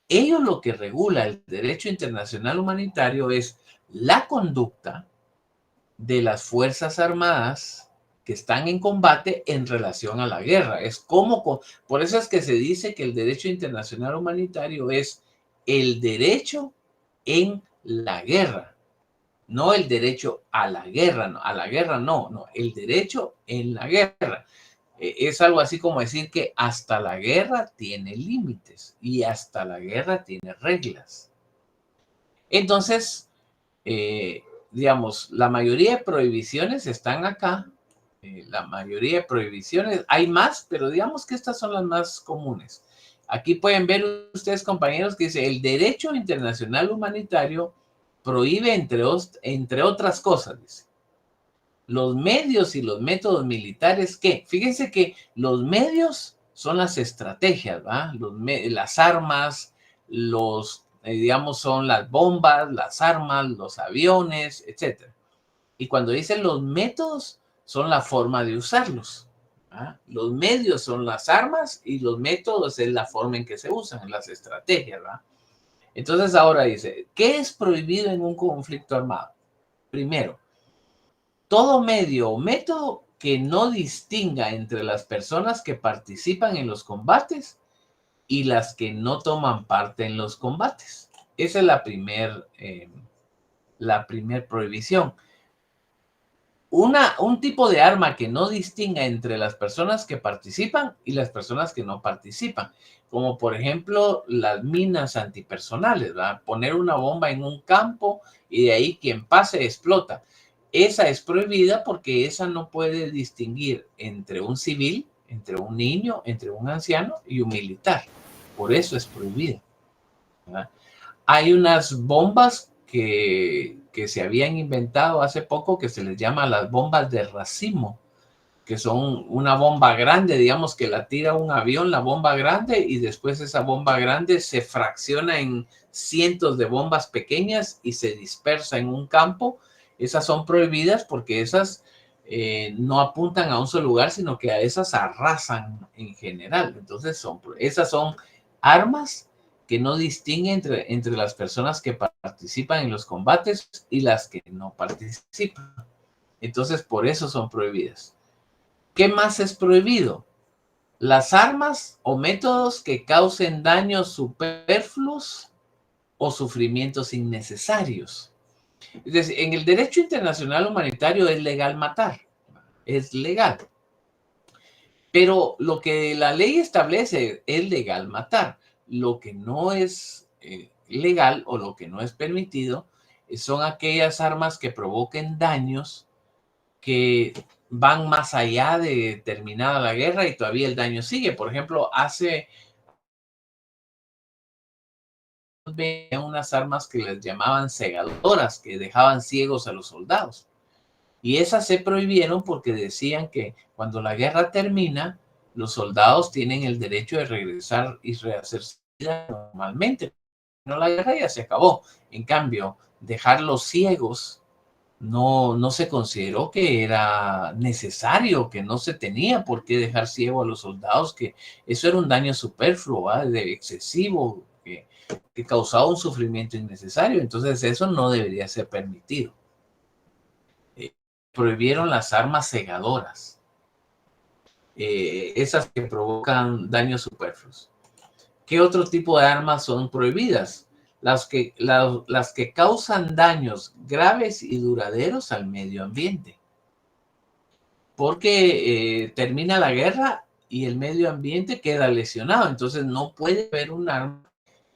Ellos lo que regula el derecho internacional humanitario es la conducta de las Fuerzas Armadas que están en combate en relación a la guerra. Por eso es que se dice que el derecho internacional humanitario es el derecho en la guerra. no el derecho a la guerra, no, a la guerra no, el derecho en la guerra. Es algo así como decir que hasta la guerra tiene límites y hasta la guerra tiene reglas. Entonces, digamos, la mayoría de prohibiciones están acá. La mayoría de prohibiciones, hay más, pero digamos que estas son las más comunes. Aquí pueden ver ustedes, compañeros, que dice el derecho internacional humanitario prohíbe, entre otras cosas, dice, los medios y los métodos militares que, fíjense que los medios son las estrategias, ¿va? Las armas, digamos, son las bombas, las armas, los aviones, etc. Y cuando dicen los métodos, son la forma de usarlos. ¿Va? Los medios son las armas y los métodos es la forma en que se usan, las estrategias, ¿va? Entonces ahora dice, ¿qué es prohibido en un conflicto armado? Primero, todo medio o método que no distinga entre las personas que participan en los combates y las que no toman parte en los combates. Esa es la primer prohibición. Un tipo de arma que no distinga entre las personas que participan y las personas que no participan, como por ejemplo las minas antipersonales, ¿verdad? Poner una bomba en un campo y de ahí quien pase explota. Esa es prohibida porque esa no puede distinguir entre un civil, entre un niño, entre un anciano y un militar. Por eso es prohibida, ¿verdad? Hay unas bombas que se habían inventado hace poco que se les llama las bombas de racimo, que son una bomba grande, digamos que la tira un avión, la bomba grande, y después esa bomba grande se fracciona en cientos de bombas pequeñas y se dispersa en un campo. Esas son prohibidas porque esas no apuntan a un solo lugar, sino que a esas arrasan en general. Entonces esas son armas que no distinguen entre las personas que participan en los combates y las que no participan. Entonces, por eso son prohibidas. ¿Qué más es prohibido? Las armas o métodos que causen daños superfluos o sufrimientos innecesarios. Es decir, en el derecho internacional humanitario es legal matar, es legal. Pero lo que la ley establece es legal matar. Lo que no es legal o lo que no es permitido son aquellas armas que provoquen daños que van más allá de terminada la guerra y todavía el daño sigue. Por ejemplo, hace unas armas que les llamaban cegadoras, que dejaban ciegos a los soldados. Y esas se prohibieron porque decían que cuando la guerra termina, los soldados tienen el derecho de regresar y rehacer su vida normalmente. No, la guerra ya se acabó. En cambio, dejarlos ciegos no se consideró que era necesario, que no se tenía por qué dejar ciego a los soldados, que eso era un daño superfluo, de excesivo, que causaba un sufrimiento innecesario. Entonces eso no debería ser permitido. Prohibieron las armas cegadoras, esas que provocan daños superfluos. ¿Qué otro tipo de armas son prohibidas? Las que causan daños graves y duraderos al medio ambiente. Porque termina la guerra y el medio ambiente queda lesionado. Entonces no puede haber un arma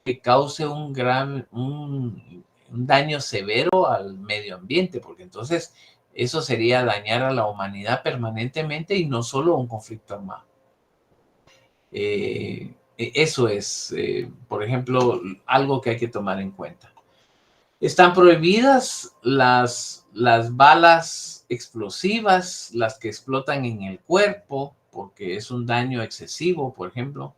que cause un daño severo al medio ambiente, porque entonces eso sería dañar a la humanidad permanentemente y no solo un conflicto armado. Eso es, por ejemplo, algo que hay que tomar en cuenta. Están prohibidas las balas explosivas, las que explotan en el cuerpo, porque es un daño excesivo, por ejemplo.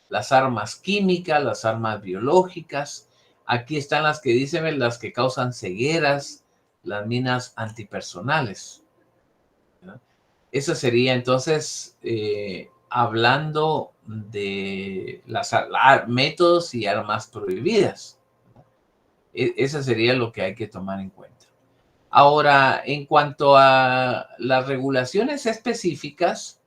Las armas químicas, las armas biológicas. Aquí están las que dicen, las que causan cegueras, las minas antipersonales, ¿verdad? Eso sería entonces hablando de los métodos y armas prohibidas. Eso sería lo que hay que tomar en cuenta. Ahora, en cuanto a las regulaciones específicas,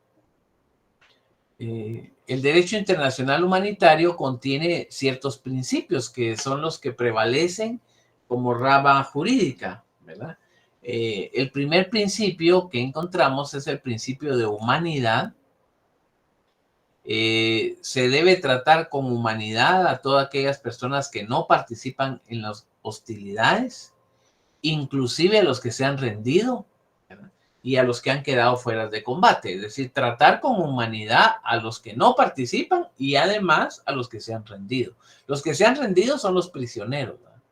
el derecho internacional humanitario contiene ciertos principios que son los que prevalecen como rama jurídica, ¿verdad? El primer principio que encontramos es el principio de humanidad. Se debe tratar con humanidad a todas aquellas personas que no participan en las hostilidades, inclusive a los que se han rendido, ¿verdad? Y a los que han quedado fuera de combate. Es decir, tratar con humanidad a los que no participan y además a los que se han rendido. Los que se han rendido son los prisioneros, ¿verdad?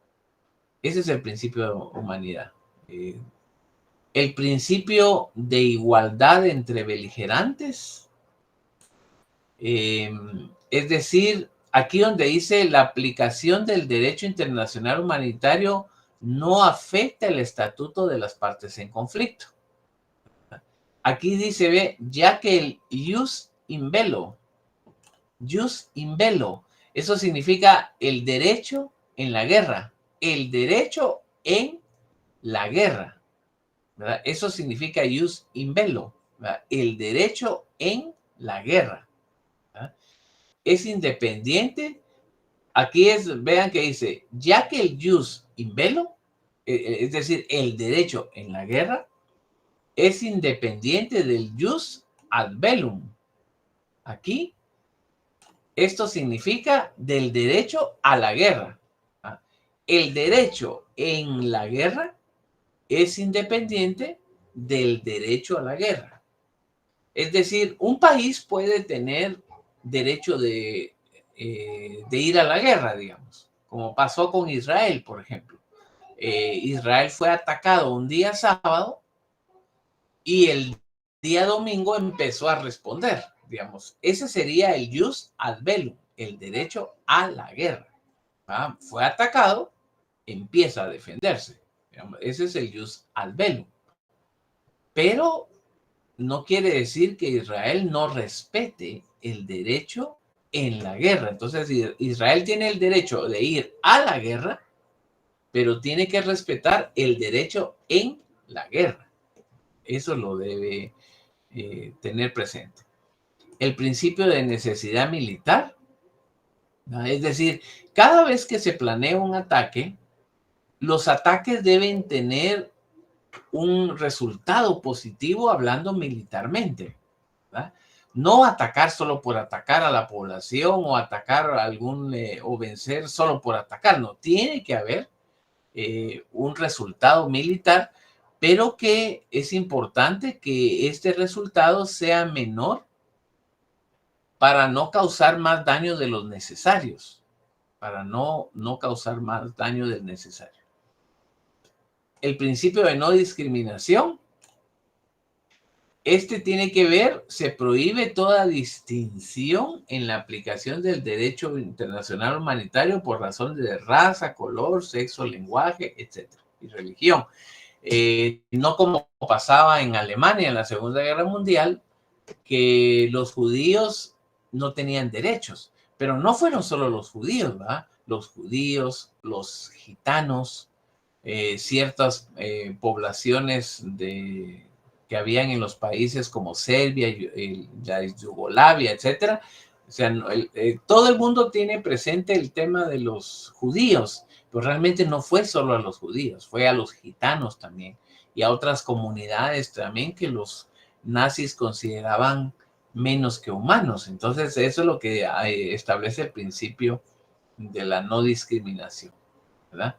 Ese es el principio de humanidad. El principio de igualdad entre beligerantes. Es decir, aquí donde dice la aplicación del derecho internacional humanitario no afecta el estatuto de las partes en conflicto. Aquí dice, ve, ya que el jus in bello, eso significa el derecho en la guerra, el derecho en la guerra, ¿verdad? Eso significa jus in bello, ¿verdad? El derecho en la guerra, ¿verdad? Es independiente. Aquí vean que dice, ya que el jus in bello, es decir, el derecho en la guerra, es independiente del jus ad bellum. Aquí, esto significa del derecho a la guerra. El derecho en la guerra es independiente del derecho a la guerra. Es decir, un país puede tener derecho de ir a la guerra, digamos, como pasó con Israel, por ejemplo. Israel fue atacado un día sábado y el día domingo empezó a responder, digamos. Ese sería el jus ad bellum, el derecho a la guerra. ¿Va? Fue atacado, empieza a defenderse. Digamos, ese es el jus ad bellum. Pero no quiere decir que Israel no respete el derecho en la guerra. Entonces, Israel tiene el derecho de ir a la guerra, pero tiene que respetar el derecho en la guerra. Eso lo debe tener presente. El principio de necesidad militar, ¿no? Es decir, cada vez que se planea un ataque, los ataques deben tener un resultado positivo hablando militarmente, ¿verdad? No atacar solo por atacar a la población o atacar a o vencer solo por atacar, no, tiene que haber un resultado militar, pero que es importante que este resultado sea menor para no causar más daño de los necesarios, para no causar más daño del necesario. El principio de no discriminación, este tiene que ver, se prohíbe toda distinción en la aplicación del derecho internacional humanitario por razón de raza, color, sexo, lenguaje, etcétera, y religión. No como pasaba en Alemania en la Segunda Guerra Mundial, que los judíos no tenían derechos, pero no fueron solo los judíos, ¿verdad? Los judíos, los gitanos, ciertas poblaciones que habían en los países como Serbia, la Yugoslavia, etcétera. O sea, todo el mundo tiene presente el tema de los judíos, pero realmente no fue solo a los judíos, fue a los gitanos también y a otras comunidades también que los nazis consideraban menos que humanos. Entonces, eso es lo que establece el principio de la no discriminación, ¿verdad?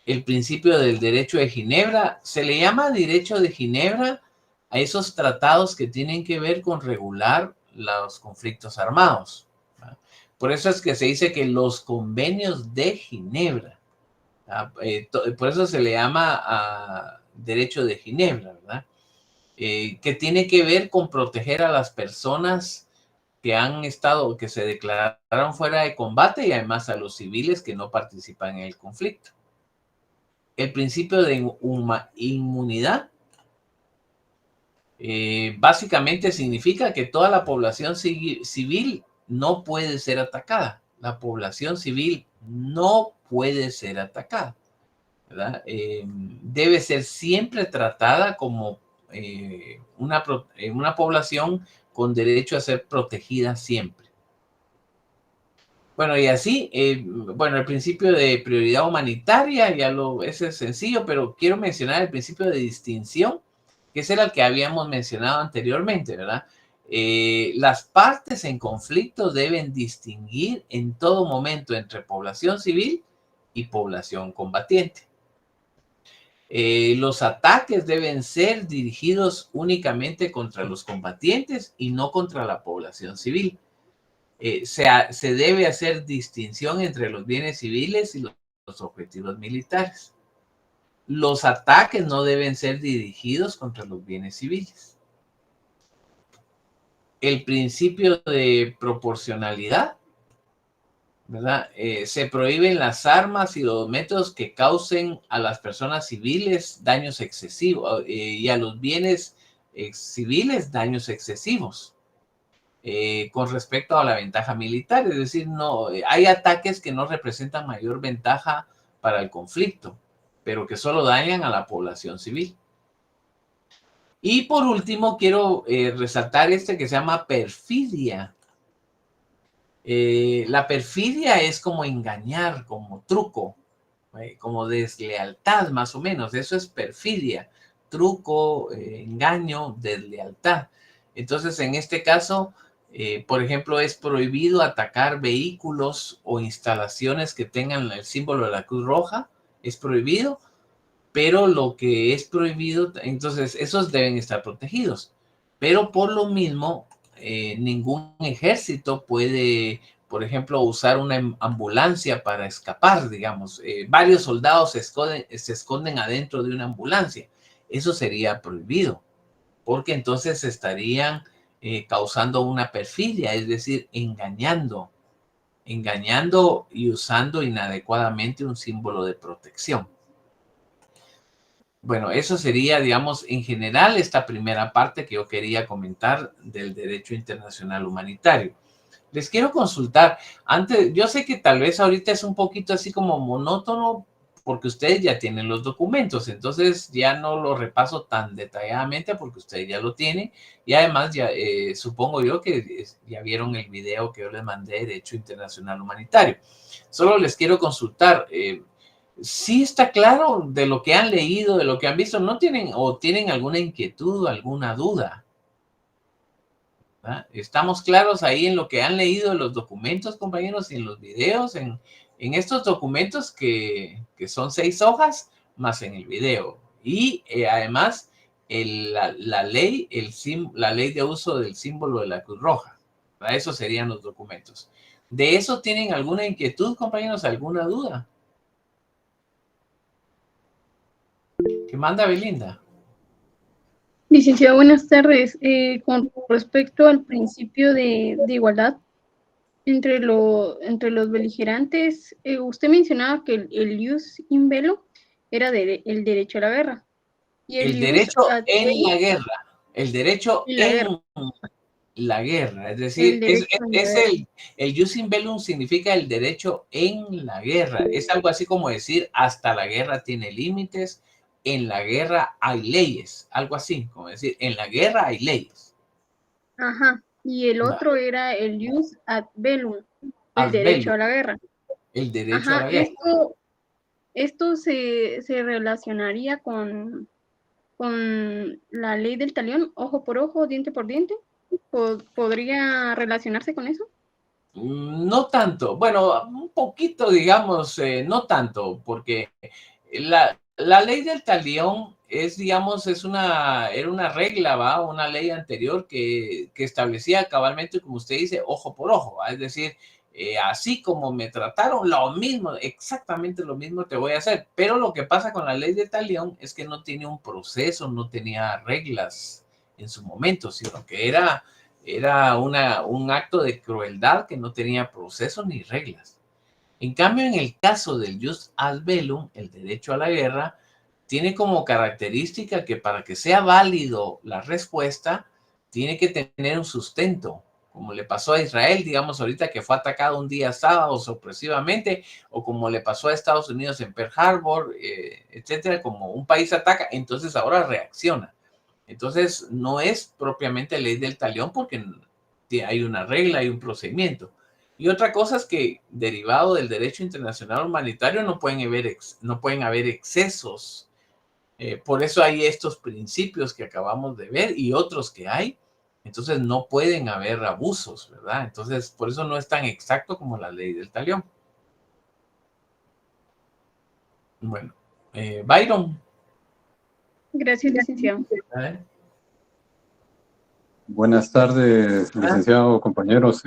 El principio del derecho de Ginebra, se le llama derecho de Ginebra a esos tratados que tienen que ver con regular los conflictos armados, ¿verdad? Por eso es que se dice que los convenios de Ginebra, por eso se le llama derecho de Ginebra, ¿verdad? Que tiene que ver con proteger a las personas que se declararon fuera de combate y además a los civiles que no participan en el conflicto. El principio de inmunidad básicamente significa que toda la población civil no puede ser atacada. La población civil no puede ser atacada, ¿verdad? Debe ser siempre tratada como una población con derecho a ser protegida siempre. Bueno, y así, bueno, el principio de prioridad humanitaria, ese es sencillo, pero quiero mencionar el principio de distinción, que ese era el que habíamos mencionado anteriormente, ¿verdad? Las partes en conflicto deben distinguir en todo momento entre población civil y población combatiente. Los ataques deben ser dirigidos únicamente contra los combatientes y no contra la población civil. Se debe hacer distinción entre los bienes civiles y los objetivos militares. Los ataques no deben ser dirigidos contra los bienes civiles. El principio de proporcionalidad, ¿verdad? Se prohíben las armas y los métodos que causen a las personas civiles daños excesivos y a los bienes civiles daños excesivos. Con respecto a la ventaja militar, es decir, no, hay ataques que no representan mayor ventaja para el conflicto, pero que solo dañan a la población civil. Y por último, quiero resaltar este que se llama perfidia. La perfidia es como engañar, como truco, como deslealtad más o menos, eso es perfidia, truco, engaño, deslealtad. Entonces, en este caso, por ejemplo, es prohibido atacar vehículos o instalaciones que tengan el símbolo de la Cruz Roja, es prohibido, pero lo que es prohibido, entonces esos deben estar protegidos. Pero por lo mismo, ningún ejército puede, por ejemplo, usar una ambulancia para escapar, digamos. Varios soldados se esconden adentro de una ambulancia. Eso sería prohibido, porque entonces estarían causando una perfidia, es decir, engañando y usando inadecuadamente un símbolo de protección. Bueno, eso sería, digamos, en general esta primera parte que yo quería comentar del derecho internacional humanitario. Les quiero consultar, antes, yo sé que tal vez ahorita es un poquito así como monótono porque ustedes ya tienen los documentos, entonces ya no lo repaso tan detalladamente porque ustedes ya lo tienen y además ya supongo yo que ya vieron el video que yo les mandé de Derecho Internacional Humanitario. Solo les quiero consultar, sí está claro de lo que han leído, de lo que han visto, no tienen o tienen alguna inquietud, alguna duda. ¿Verdad? Estamos claros ahí en lo que han leído en los documentos, compañeros, y en los videos, en estos documentos que son 6 hojas, más en el video. Y además, la ley, la ley de uso del símbolo de la Cruz Roja. ¿Verdad? Esos serían los documentos. ¿De eso tienen alguna inquietud, compañeros? ¿Alguna duda? ¿Qué manda Belinda? Licenciado, buenas tardes. Con respecto al principio de igualdad entre los beligerantes, usted mencionaba que el jus in bello era el derecho a la guerra y el El jus derecho ad en bellum la guerra, el derecho en la guerra, en la guerra, es el decir, derecho en la guerra. el jus in bellum significa el derecho en la guerra. Es algo así como decir, hasta la guerra tiene límites, en la guerra hay leyes, algo así, como decir, en la guerra hay leyes. Ajá. Y el Va, otro era el jus ad bellum, el ad derecho bellum, a la guerra. el derecho a Ajá. la guerra. Esto se relacionaría con la ley del talión, ojo por ojo, diente por diente. ¿Podría relacionarse con eso? No tanto, bueno, un poquito, digamos, no tanto, porque la ley del talión es, digamos, era una regla, ¿va? Una ley anterior que establecía cabalmente, como usted dice, ojo por ojo, ¿va? Es decir, así como me trataron, lo mismo, exactamente lo mismo te voy a hacer. Pero lo que pasa con la ley del talión es que no tiene un proceso, no tenía reglas en su momento, sino que era un acto de crueldad que no tenía proceso ni reglas. En cambio, en el caso del jus ad bellum, el derecho a la guerra, tiene como característica que para que sea válido la respuesta, tiene que tener un sustento, como le pasó a Israel, digamos ahorita que fue atacado un día sábado sorpresivamente, o como le pasó a Estados Unidos en Pearl Harbor, etcétera, como un país ataca, entonces ahora reacciona. Entonces, no es propiamente ley del talión porque hay una regla, hay un procedimiento. Y otra cosa es que, derivado del derecho internacional humanitario, no pueden haber excesos. Por eso hay estos principios que acabamos de ver y otros que hay. Entonces no pueden haber abusos, ¿verdad? Entonces, por eso no es tan exacto como la ley del talión. Bueno, Byron. Gracias, licenciado. A ver. Buenas tardes, licenciado, compañeros.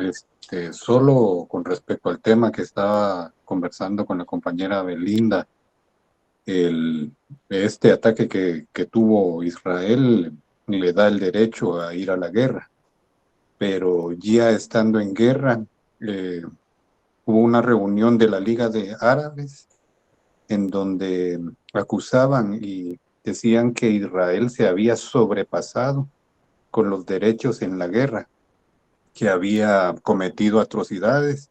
Solo con respecto al tema que estaba conversando con la compañera Belinda, este ataque que tuvo Israel le da el derecho a ir a la guerra, pero ya estando en guerra, hubo una reunión de la Liga de Árabes en donde acusaban y decían que Israel se había sobrepasado con los derechos en la guerra, que había cometido atrocidades.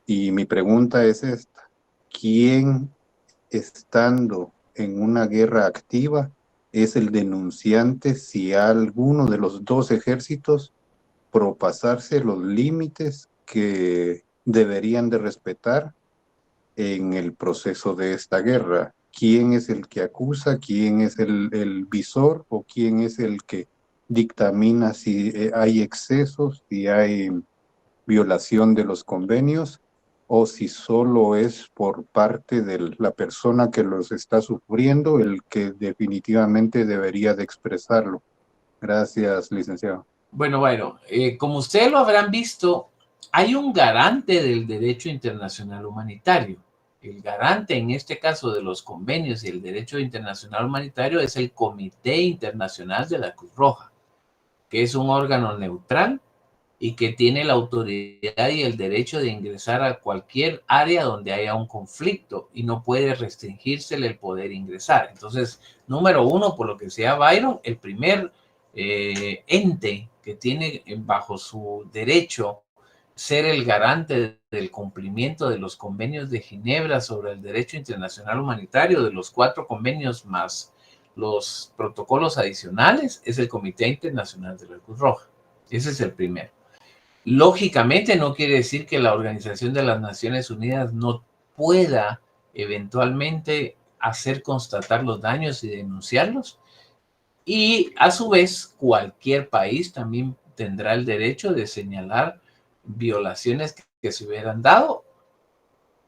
Y mi pregunta es esta: ¿quién, estando en una guerra activa, es el denunciante si alguno de los dos ejércitos propasarse los límites que deberían de respetar en el proceso de esta guerra? ¿Quién es el que acusa? ¿Quién es el visor? ¿O quién es el que dictamina si hay excesos, si hay violación de los convenios, o si solo es por parte de la persona que los está sufriendo el que definitivamente debería de expresarlo? Gracias, licenciado. Bueno, como ustedes lo habrán visto, hay un garante del derecho internacional humanitario. El garante en este caso de los convenios y el derecho internacional humanitario es el Comité Internacional de la Cruz Roja, que es un órgano neutral y que tiene la autoridad y el derecho de ingresar a cualquier área donde haya un conflicto y no puede restringírsele el poder ingresar. Entonces, número uno, por lo que sea Byron, el primer ente que tiene bajo su derecho ser el garante del cumplimiento de los convenios de Ginebra sobre el derecho internacional humanitario, de los 4 convenios más los protocolos adicionales, es el Comité Internacional de la Cruz Roja. Ese es el primero. Lógicamente no quiere decir que la Organización de las Naciones Unidas no pueda eventualmente hacer constatar los daños y denunciarlos. Y a su vez, cualquier país también tendrá el derecho de señalar violaciones que se hubieran dado.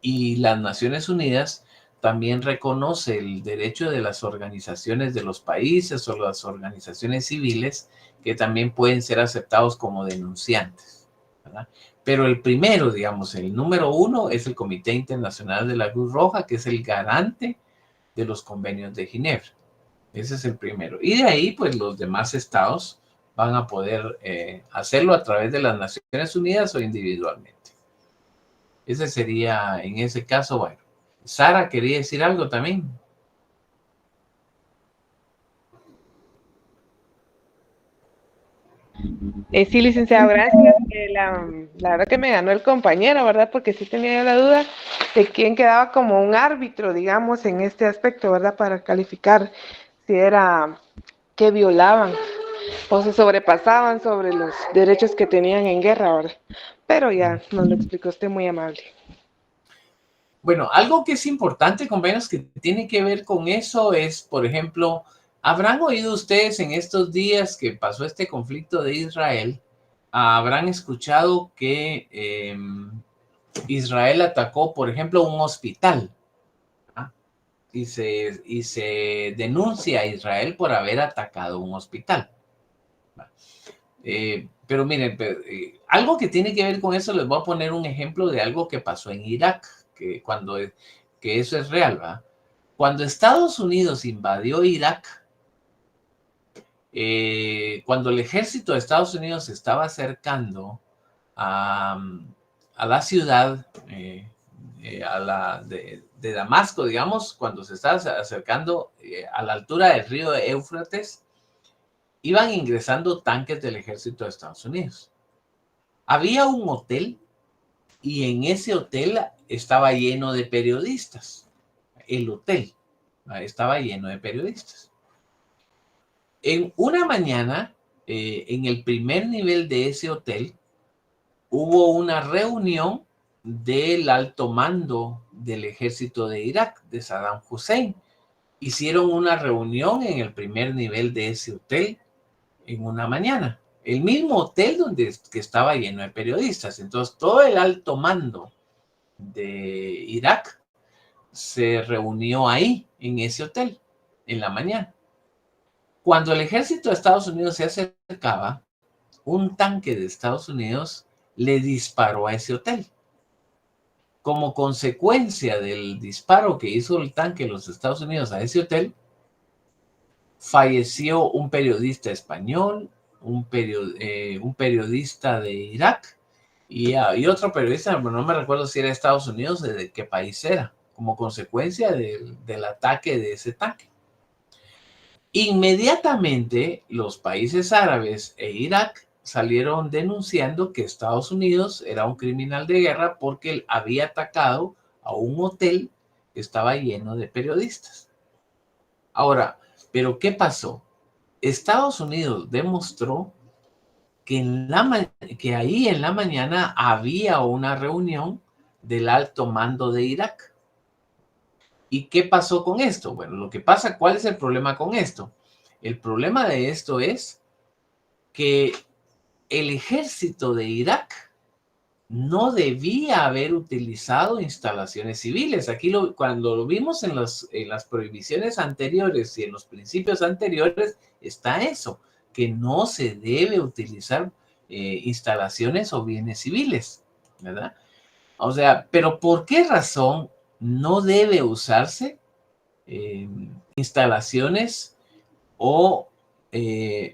Y las Naciones Unidas también reconoce el derecho de las organizaciones de los países o las organizaciones civiles que también pueden ser aceptados como denunciantes, ¿verdad? Pero el primero, digamos, el número uno es el Comité Internacional de la Cruz Roja, que es el garante de los convenios de Ginebra. Ese es el primero. Y de ahí, pues los demás estados van a poder hacerlo a través de las Naciones Unidas o individualmente. Ese sería, en ese caso, bueno. Sara, ¿quería decir algo también? Sí, licenciado, gracias. La verdad que me ganó el compañero, ¿verdad? Porque sí tenía yo la duda de quién quedaba como un árbitro, digamos, en este aspecto, ¿verdad? Para calificar si era que violaban o se sobrepasaban sobre los derechos que tenían en guerra, ¿verdad? Pero ya nos lo explicó usted, muy amable. Bueno, algo que es importante, compañeros, que tiene que ver con eso es, por ejemplo, ¿habrán oído ustedes en estos días que pasó este conflicto de Israel? Habrán escuchado que Israel atacó, por ejemplo, un hospital, ¿ah? y se denuncia a Israel por haber atacado un hospital. Pero miren, algo que tiene que ver con eso, les voy a poner un ejemplo de algo que pasó en Irak, que eso es real, ¿va? Cuando Estados Unidos invadió Irak, cuando el ejército de Estados Unidos se estaba acercando a la ciudad, de Damasco, digamos, cuando se estaba acercando a la altura del río Éufrates, iban ingresando tanques del ejército de Estados Unidos. Había un hotel y en ese hotel estaba lleno de periodistas. El hotel estaba lleno de periodistas. En una mañana, en el primer nivel de ese hotel, hubo una reunión del alto mando del ejército de Irak, de Saddam Hussein. Hicieron una reunión en el primer nivel de ese hotel en una mañana. El mismo hotel que estaba lleno de periodistas. Entonces, todo el alto mando de Irak se reunió ahí, en ese hotel, en la mañana. Cuando el ejército de Estados Unidos se acercaba, un tanque de Estados Unidos le disparó a ese hotel. Como consecuencia del disparo que hizo el tanque de los Estados Unidos a ese hotel, falleció un periodista español, un periodista de Irak y otro periodista, no me recuerdo si era de Estados Unidos o de qué país era, como consecuencia del ataque de ese tanque. Inmediatamente los países árabes e Irak salieron denunciando que Estados Unidos era un criminal de guerra porque él había atacado a un hotel que estaba lleno de periodistas. Ahora, ¿pero qué pasó? Estados Unidos demostró que ahí en la mañana había una reunión del alto mando de Irak. ¿Y qué pasó con esto? Bueno, lo que pasa, ¿cuál es el problema con esto? El problema de esto es que el ejército de Irak no debía haber utilizado instalaciones civiles. Aquí cuando lo vimos en las prohibiciones anteriores y en los principios anteriores, está eso, que no se debe utilizar instalaciones o bienes civiles, ¿verdad? O sea, pero ¿por qué razón no debe usarse instalaciones o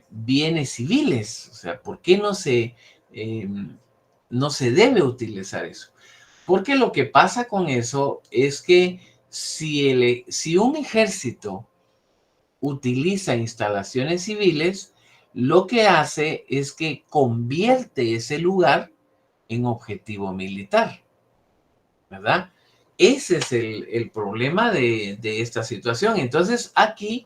bienes civiles? O sea, ¿por qué no se debe utilizar eso? Porque lo que pasa con eso es que si un ejército utiliza instalaciones civiles, lo que hace es que convierte ese lugar en objetivo militar, ¿verdad? Ese es el problema de esta situación. Entonces, aquí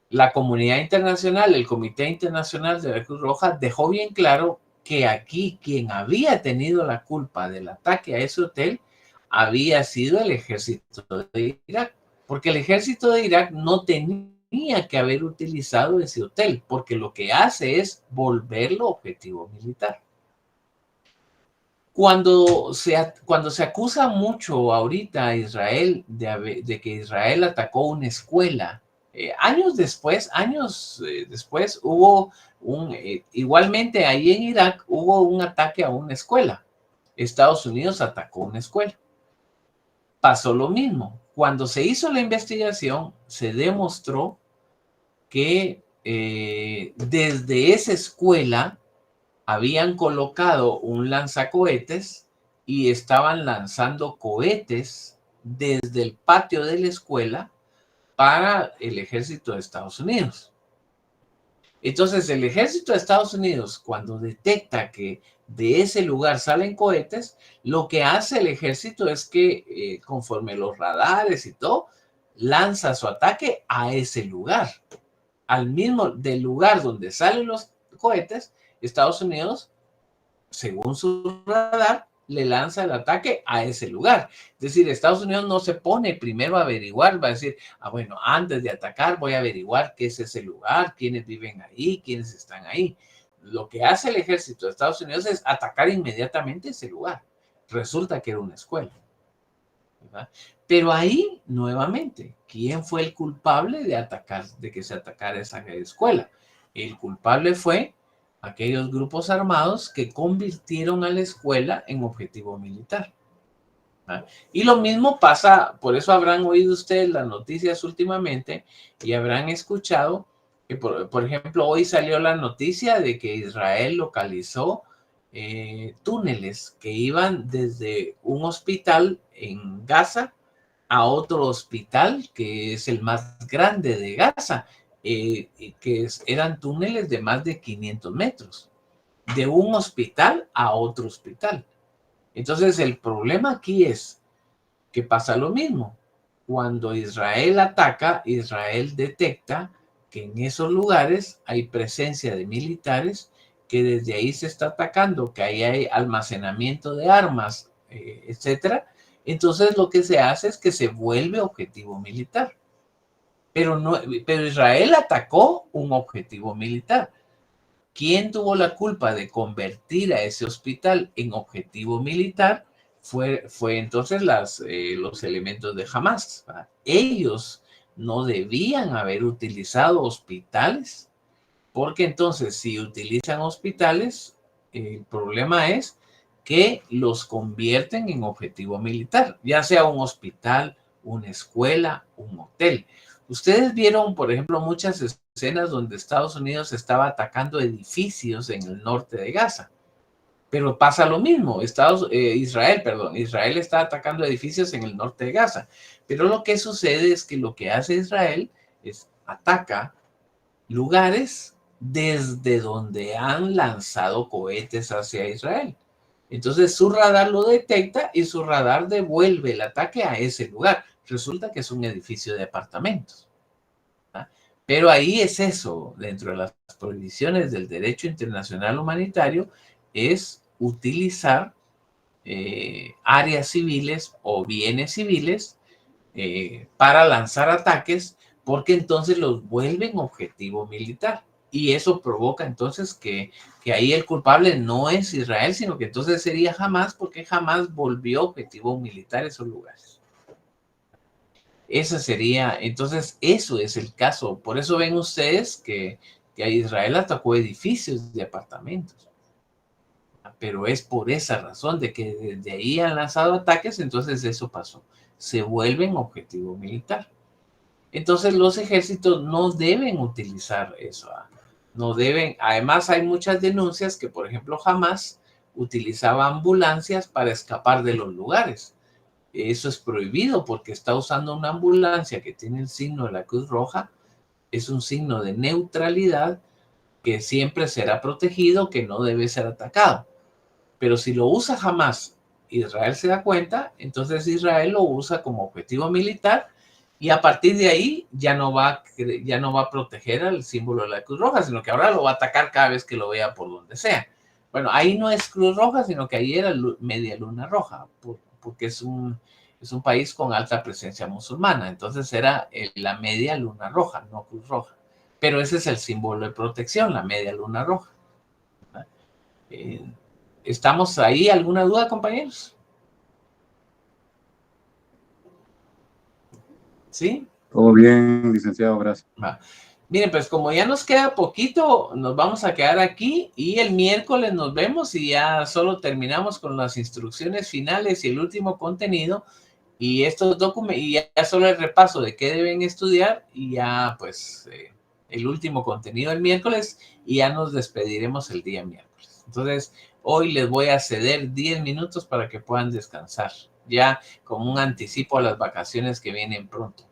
la comunidad internacional, el Comité Internacional de la Cruz Roja, dejó bien claro que aquí quien había tenido la culpa del ataque a ese hotel había sido el ejército de Irak, porque el ejército de Irak no tenía que haber utilizado ese hotel, porque lo que hace es volverlo objetivo militar. Cuando se acusa mucho ahorita a Israel de que Israel atacó una escuela, años después hubo igualmente ahí en Irak hubo un ataque a una escuela. Estados Unidos atacó una escuela. Pasó lo mismo. Cuando se hizo la investigación, se demostró que desde esa escuela habían colocado un lanzacohetes y estaban lanzando cohetes desde el patio de la escuela para el ejército de Estados Unidos. Entonces, el ejército de Estados Unidos, cuando detecta que de ese lugar salen cohetes, lo que hace el ejército es que, conforme los radares y todo, lanza su ataque a ese lugar. Del lugar donde salen los cohetes, Estados Unidos, según su radar, le lanza el ataque a ese lugar. Es decir, Estados Unidos no se pone primero a averiguar, va a decir, bueno, antes de atacar voy a averiguar qué es ese lugar, quiénes viven ahí, quiénes están ahí. Lo que hace el ejército de Estados Unidos es atacar inmediatamente ese lugar. Resulta que era una escuela, ¿verdad? Pero ahí, nuevamente, ¿quién fue el culpable de que se atacara esa escuela? El culpable fue aquellos grupos armados que convirtieron a la escuela en objetivo militar. ¿Ah? Y lo mismo pasa, por eso habrán oído ustedes las noticias últimamente y habrán escuchado que, por ejemplo, hoy salió la noticia de que Israel localizó túneles que iban desde un hospital en Gaza a otro hospital que es el más grande de Gaza, eran túneles de más de 500 metros, de un hospital a otro hospital. Entonces, el problema aquí es que pasa lo mismo. Cuando Israel ataca, Israel detecta que en esos lugares hay presencia de militares, que desde ahí se está atacando, que ahí hay almacenamiento de armas etcétera. Entonces lo que se hace es que se vuelve objetivo militar. Pero Israel atacó un objetivo militar. ¿Quién tuvo la culpa de convertir a ese hospital en objetivo militar? Fue entonces los elementos de Hamas, ¿verdad? Ellos no debían haber utilizado hospitales, porque entonces si utilizan hospitales, el problema es que los convierten en objetivo militar, ya sea un hospital, una escuela, un hotel. Ustedes vieron, por ejemplo, muchas escenas donde Estados Unidos estaba atacando edificios en el norte de Gaza. Pero pasa lo mismo, Israel está atacando edificios en el norte de Gaza. Pero lo que sucede es que lo que hace Israel es ataca lugares desde donde han lanzado cohetes hacia Israel. Entonces su radar lo detecta y su radar devuelve el ataque a ese lugar. Resulta que es un edificio de apartamentos. ¿Ah? Pero ahí es eso, dentro de las prohibiciones del derecho internacional humanitario, es utilizar áreas civiles o bienes civiles para lanzar ataques, porque entonces los vuelven objetivo militar. Y eso provoca entonces que ahí el culpable no es Israel, sino que entonces sería Hamas, porque Hamas volvió objetivo militar esos lugares. Ese sería, entonces eso es el caso. Por eso ven ustedes que Israel atacó edificios de apartamentos. Pero es por esa razón de que desde ahí han lanzado ataques, entonces eso pasó. Se vuelven objetivo militar. Entonces los ejércitos no deben utilizar eso. No deben, además hay muchas denuncias que, por ejemplo, Hamas utilizaba ambulancias para escapar de los lugares. Eso es prohibido porque está usando una ambulancia que tiene el signo de la Cruz Roja. Es un signo de neutralidad que siempre será protegido, que no debe ser atacado. Pero si lo usa Hamas, Israel se da cuenta, entonces Israel lo usa como objetivo militar y a partir de ahí ya no va a proteger al símbolo de la Cruz Roja, sino que ahora lo va a atacar cada vez que lo vea por donde sea. Bueno, ahí no es Cruz Roja, sino que ahí era media luna roja, porque es un país con alta presencia musulmana, entonces era la media luna roja, no Cruz Roja. Pero ese es el símbolo de protección, la media luna roja. ¿Estamos ahí? ¿Alguna duda, compañeros? ¿Sí? Todo bien, licenciado, gracias. Miren, pues como ya nos queda poquito, nos vamos a quedar aquí y el miércoles nos vemos y ya solo terminamos con las instrucciones finales y el último contenido y estos documentos y ya solo el repaso de qué deben estudiar y ya pues el último contenido el miércoles y ya nos despediremos el día miércoles. Entonces, hoy les voy a ceder 10 minutos para que puedan descansar, ya como un anticipo a las vacaciones que vienen pronto.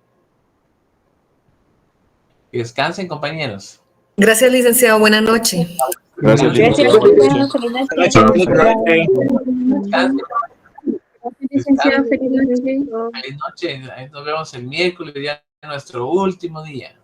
Que descansen, compañeros. Gracias, licenciado. Buenas noches. Gracias. Gracias, licenciado. Feliz noche. Descansen. Licenciado, feliz noche. Feliz noche. Nos vemos el miércoles, ya nuestro último día.